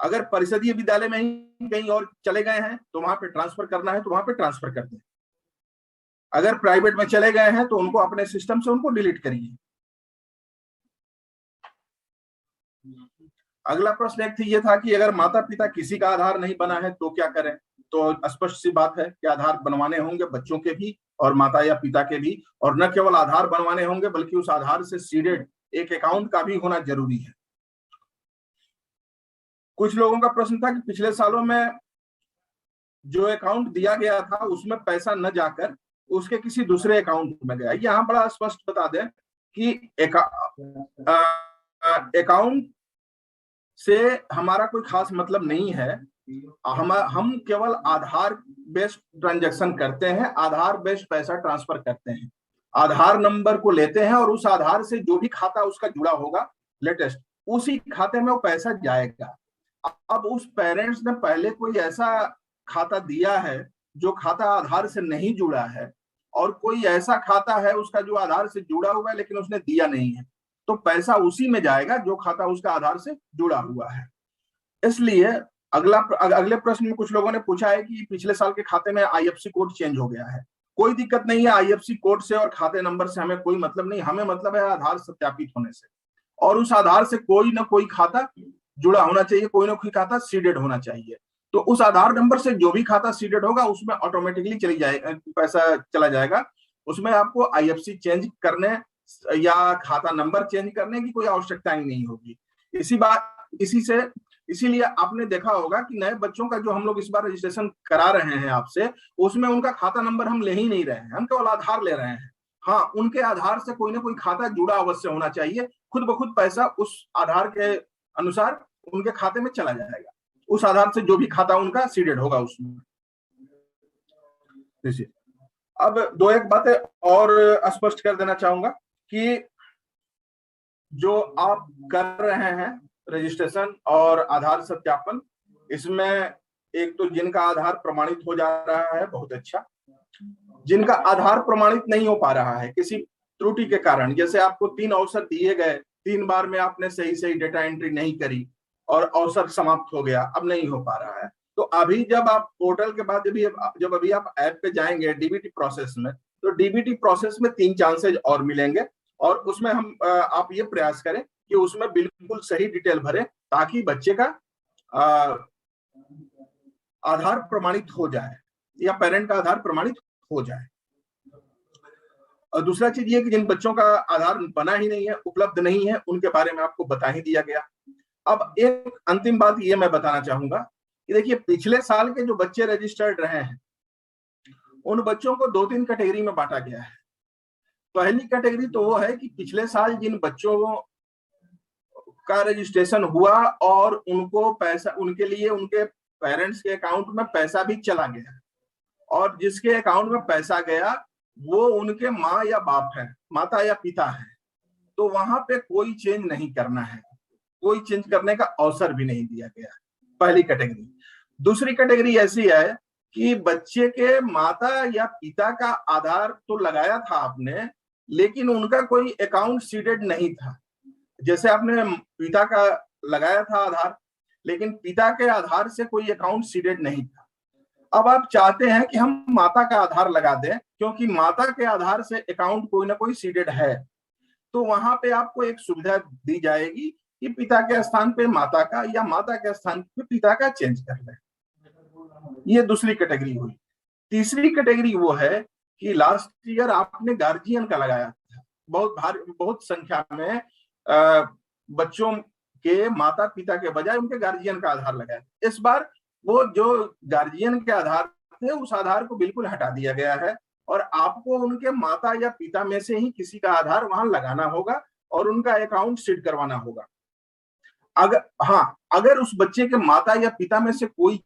अगर परिषदीय विद्यालय में ही कहीं और चले गए हैं तो वहां पे ट्रांसफर करना है तो वहां पे ट्रांसफर कर दें। अगर प्राइवेट में चले गए हैं तो उनको अपने सिस्टम से उनको डिलीट करिए। अगला प्रश्न एक ये था कि अगर माता पिता किसी का आधार नहीं बना है तो क्या करें? तो स्पष्ट सी बात है कि आधार बनवाने होंगे बच्चों के भी और माता या पिता के भी, और न केवल आधार बनवाने होंगे बल्कि उस आधार से सीडेड एक अकाउंट का भी होना जरूरी है। कुछ लोगों का प्रश्न था कि पिछले सालों में जो अकाउंट दिया गया था उसमें पैसा न जाकर उसके किसी दूसरे अकाउंट में गया। यहाँ बड़ा स्पष्ट बता दें कि अकाउंट से हमारा कोई खास मतलब नहीं है। हम केवल आधार बेस्ड ट्रांजैक्शन करते हैं, आधार बेस्ड पैसा ट्रांसफर करते हैं, आधार नंबर को लेते हैं और उस आधार से जो भी खाता उसका जुड़ा होगा लेटेस्ट, उसी खाते में वो पैसा जाएगा। अब उस पेरेंट्स ने पहले कोई ऐसा खाता दिया है जो खाता आधार से नहीं जुड़ा है, और कोई ऐसा खाता है उसका जो आधार से जुड़ा हुआ है लेकिन उसने दिया नहीं है, तो पैसा उसी में जाएगा जो खाता उसका आधार से जुड़ा हुआ है। इसलिए अगले प्रश्न में कुछ लोगों ने पूछा है कि पिछले साल के खाते में आईएफएससी कोड चेंज हो गया है। कोई दिक्कत नहीं है, आईएफएससी कोड से और खाते नंबर से हमें कोई मतलब नहीं, हमें मतलब है आधार सत्यापित होने से, और उस आधार से कोई ना कोई खाता जुड़ा होना चाहिए, कोई ना कोई खाता सीडेड होना चाहिए। तो उस आधार नंबर से जो भी खाता सीडेड होगा उसमें ऑटोमेटिकली चली जाएगा, पैसा चला जाएगा। उसमें आपको आईएफएससी चेंज करने या खाता नंबर चेंज करने की कोई आवश्यकता ही नहीं होगी। इसीलिए आपने देखा होगा कि नए बच्चों का जो हम लोग इस बार रजिस्ट्रेशन करा रहे हैं आपसे, उसमें उनका खाता नंबर हम ले ही नहीं रहे हैं, हम केवल आधार ले रहे हैं। हाँ, उनके आधार से कोई ना कोई खाता जुड़ा अवश्य होना चाहिए, खुद ब खुद पैसा उस आधार के अनुसार उनके खाते में चला जाएगा, उस आधार से जो भी खाता उनका सीडेड होगा उसमें। अब दो एक बातें और स्पष्ट कर देना चाहूंगा कि जो आप कर रहे हैं रजिस्ट्रेशन और आधार सत्यापन, इसमें एक तो जिनका आधार प्रमाणित हो जा रहा है बहुत अच्छा, जिनका आधार प्रमाणित नहीं हो पा रहा है किसी त्रुटि के कारण, जैसे आपको 3 अवसर दिए गए, 3 बार में आपने सही डेटा एंट्री नहीं करी और अवसर समाप्त हो गया, अब नहीं हो पा रहा है, तो अभी जब आप पोर्टल के बाद जब अभी आप ऐप पे जाएंगे डीबीटी प्रोसेस में, तो डीबीटी प्रोसेस में 3 चांसेज और मिलेंगे, और उसमें आप ये प्रयास करें कि उसमें बिल्कुल सही डिटेल भरें ताकि बच्चे का आधार प्रमाणित हो जाए या पेरेंट का आधार प्रमाणित हो जाए। और दूसरा चीज ये कि जिन बच्चों का आधार बना ही नहीं है, उपलब्ध नहीं है, उनके बारे में आपको बता ही दिया गया। अब एक अंतिम बात ये मैं बताना चाहूंगा कि देखिए, पिछले साल के जो बच्चे रजिस्टर्ड रहे हैं उन बच्चों को 2-3 कैटेगरी में बांटा गया है। पहली कैटेगरी तो वो है कि पिछले साल जिन बच्चों का रजिस्ट्रेशन हुआ और उनको पैसा, उनके लिए उनके पेरेंट्स के अकाउंट में पैसा भी चला गया, और जिसके अकाउंट में पैसा गया वो उनके माँ या बाप है, माता या पिता है, तो वहां पे कोई चेंज नहीं करना है, कोई चेंज करने का अवसर भी नहीं दिया गया। पहली कैटेगरी। दूसरी कैटेगरी ऐसी है कि बच्चे के माता या पिता का आधार तो लगाया था आपने, लेकिन उनका कोई अकाउंट सीडेड नहीं था। जैसे आपने पिता का लगाया था आधार, लेकिन पिता के आधार से कोई अकाउंट सीडेड नहीं था। अब आप चाहते हैं कि हम माता का आधार लगा दें क्योंकि माता के आधार से अकाउंट कोई ना कोई सीडेड है, तो वहां पे आपको एक सुविधा दी जाएगी कि पिता के स्थान पे माता का या माता के स्थान पे पिता का चेंज कर लें। ये दूसरी कैटेगरी हुई। तीसरी कैटेगरी वो है कि लास्ट ईयर आपने गार्जियन का लगाया था, बहुत संख्या में बच्चों के माता पिता के बजाय उनके गार्जियन का आधार लगाया। इस बार वो जो गार्जियन के आधार थे उस आधार को बिल्कुल हटा दिया गया है, और आपको उनके माता या पिता में से ही किसी का आधार वहां लगाना होगा और उनका अकाउंट सीड करवाना होगा। अगर उस बच्चे के माता या पिता में से कोई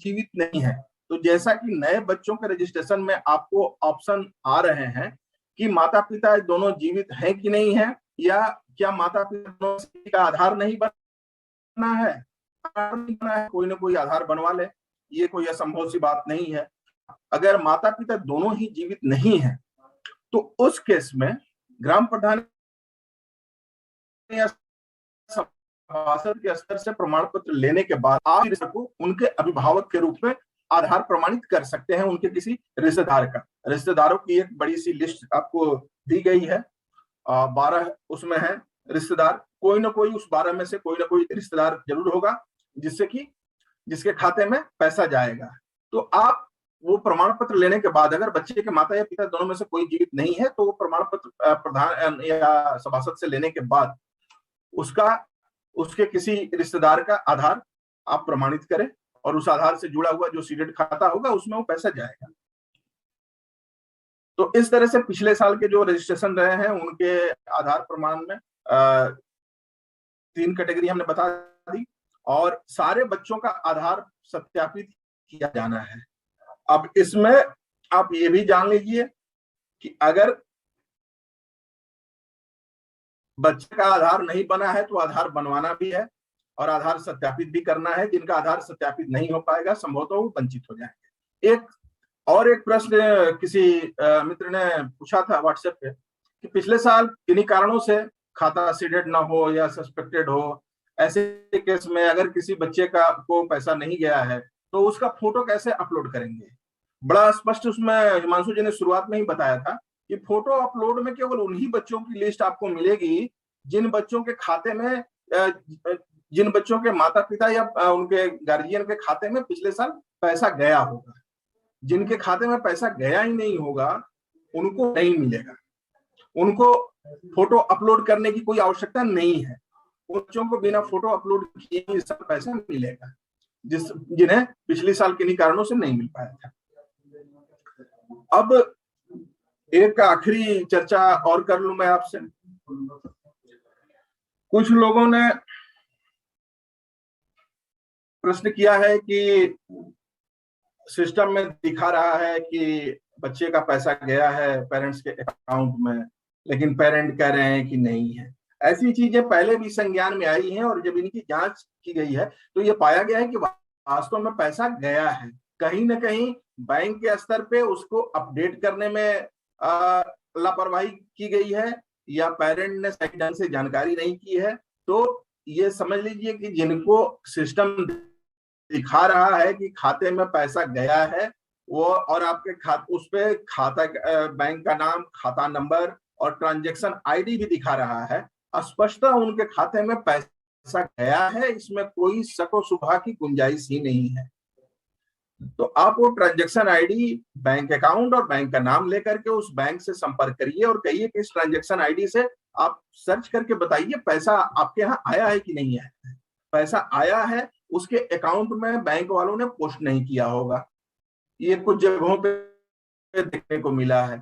जीवित नहीं है, तो जैसा कि नए बच्चों के रजिस्ट्रेशन में आपको ऑप्शन आ रहे हैं कि माता पिता दोनों जीवित है कि नहीं है, या क्या माता पिता का आधार नहीं बना है, कोई ना कोई आधार बनवा ले, ये कोई असंभव सी बात नहीं है। अगर माता पिता दोनों ही जीवित नहीं है तो उस केस में ग्राम प्रधान या सभासद के स्तर से प्रमाण पत्र लेने के बाद आप को उनके अभिभावक के रूप में आधार प्रमाणित कर सकते हैं उनके किसी रिश्तेदार का। रिश्तेदारों की एक बड़ी सी लिस्ट आपको दी गई है, 12 उसमें है रिश्तेदार, कोई ना कोई उस 12 में से कोई ना कोई रिश्तेदार जरूर होगा जिसके खाते में पैसा जाएगा। तो आप वो प्रमाण पत्र लेने के बाद अगर बच्चे के माता या पिता दोनों में से कोई जीवित नहीं है तो वो प्रमाण पत्र प्रधान या सभासद से लेने के बाद उसके किसी रिश्तेदार का आधार आप प्रमाणित करें और उस आधार से जुड़ा हुआ जो सीडेड खाता होगा उसमें वो पैसा जाएगा। तो इस तरह से पिछले साल के जो रजिस्ट्रेशन रहे हैं उनके आधार प्रमाण में 3 कैटेगरी हमने बता दी, और सारे बच्चों का आधार सत्यापित किया जाना है। अब इसमें आप ये भी जान लीजिए कि अगर बच्चे का आधार नहीं बना है तो आधार बनवाना भी है, और आधार सत्यापित भी करना है। जिनका आधार सत्यापित नहीं हो पाएगा संभवतः वो वंचित हो जाएंगे। एक प्रश्न किसी मित्र ने पूछा था व्हाट्सएप पे कि पिछले साल किन्हीं कारणों से खाता सीडेड ना हो या सस्पेक्टेड हो, ऐसे केस में अगर किसी बच्चे को पैसा नहीं गया है तो उसका फोटो कैसे अपलोड करेंगे। बड़ा स्पष्ट उसमें हिमांशु जी ने शुरुआत में ही बताया था कि फोटो अपलोड में केवल उन्हीं बच्चों की लिस्ट आपको मिलेगी जिन बच्चों के खाते में जिन बच्चों के माता पिता या उनके गार्जियन के खाते में पिछले साल पैसा गया होगा। जिनके खाते में पैसा गया ही नहीं होगा उनको नहीं मिलेगा। उनको फोटो अपलोड करने की कोई आवश्यकता नहीं है। बच्चों को बिना फोटो अपलोड किए ही सब पैसा मिलेगा जिन्हें पिछले साल किन्हीं कारणों से नहीं मिल पाया था। अब एक आखिरी चर्चा और कर लूं मैं आपसे। कुछ लोगों ने प्रश्न किया है कि सिस्टम में दिखा रहा है कि बच्चे का पैसा गया है पेरेंट्स के अकाउंट में, लेकिन पेरेंट कह रहे हैं कि नहीं है। ऐसी चीजें पहले भी संज्ञान में आई हैं और जब इनकी जांच की गई है तो ये पाया गया है कि वास्तव में पैसा गया है। कहीं ना कहीं बैंक के स्तर पे उसको अपडेट करने में लापरवाही की गई है या पेरेंट ने सही ढंग से जानकारी नहीं की है। तो ये समझ लीजिए कि जिनको सिस्टम दिखा रहा है कि खाते में पैसा गया है वो और आपके उस पे खाता बैंक का नाम, खाता नंबर और ट्रांजैक्शन आईडी भी दिखा रहा है, स्पष्टतः उनके खाते में पैसा गया है। इसमें कोई शक व शुबा की गुंजाइश ही नहीं है। तो आप वो ट्रांजैक्शन आईडी, बैंक अकाउंट और बैंक का नाम लेकर के उस बैंक से संपर्क करिए और कहिए कि इस ट्रांजैक्शन आईडी से आप सर्च करके बताइए पैसा आपके यहाँ आया है कि नहीं आया है। पैसा आया है, उसके अकाउंट में बैंक वालों ने पोस्ट नहीं किया होगा, ये कुछ जगहों पे देखने को मिला है।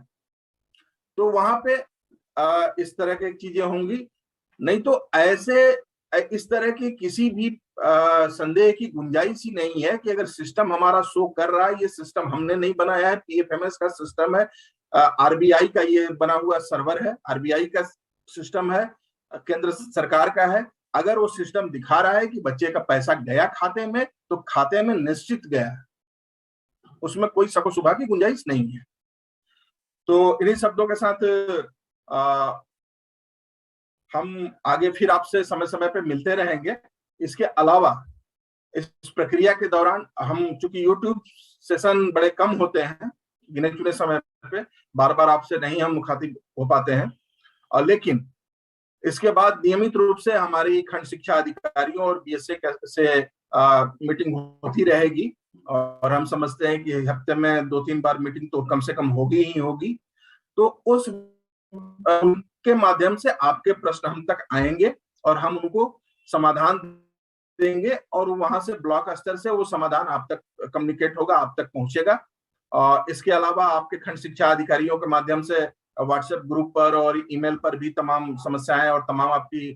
तो वहां पे इस तरह की चीजें होंगी। नहीं तो ऐसे इस तरह की किसी भी संदेह की गुंजाइश ही नहीं है कि अगर सिस्टम हमारा शो कर रहा है, ये सिस्टम हमने नहीं बनाया है, पीएफएमएस का सिस्टम है, आरबीआई का ये बना हुआ सर्वर है, आरबीआई का सिस्टम है, केंद्र सरकार का है। अगर वो सिस्टम दिखा रहा है कि बच्चे का पैसा गया खाते में तो खाते में निश्चित गया, उसमें कोई शक व शुबा की गुंजाइश नहीं है। तो इन्हीं शब्दों के साथ हम आगे फिर आपसे समय समय पे मिलते रहेंगे। इसके अलावा इस प्रक्रिया के दौरान हम चूंकि YouTube सेशन बड़े कम होते हैं, गिने चुने समय पे बार बार आपसे नहीं हम मुखातिब हो पाते हैं, और लेकिन इसके बाद नियमित रूप से हमारी खंड शिक्षा अधिकारियों और बीएसए से मीटिंग होती रहेगी और हम समझते हैं कि हफ्ते में 2-3 बार मीटिंग तो कम से कम होगी ही होगी। तो उस के माध्यम से आपके प्रश्न हम तक आएंगे और हम उनको समाधान देंगे और वहां से ब्लॉक स्तर से वो समाधान आप तक कम्युनिकेट होगा, आप तक पहुंचेगा। और इसके अलावा आपके खंड शिक्षा अधिकारियों के माध्यम से व्हाट्सएप ग्रुप पर और ईमेल पर भी तमाम समस्याएं और तमाम आपकी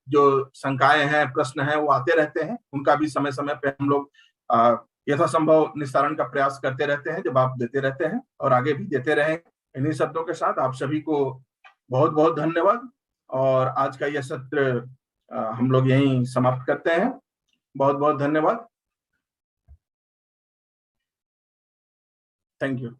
जो शंकाएं हैं, प्रश्न हैं, वो आते रहते हैं। उनका भी समय समय पे हम लोग यथासंभव निस्तारण का प्रयास करते रहते हैं, जवाब देते रहते हैं और आगे भी देते रहेंगे। इन्हीं शब्दों के साथ आप सभी को बहुत बहुत धन्यवाद और आज का यह सत्र हम लोग यहीं समाप्त करते हैं। बहुत बहुत धन्यवाद। Thank you.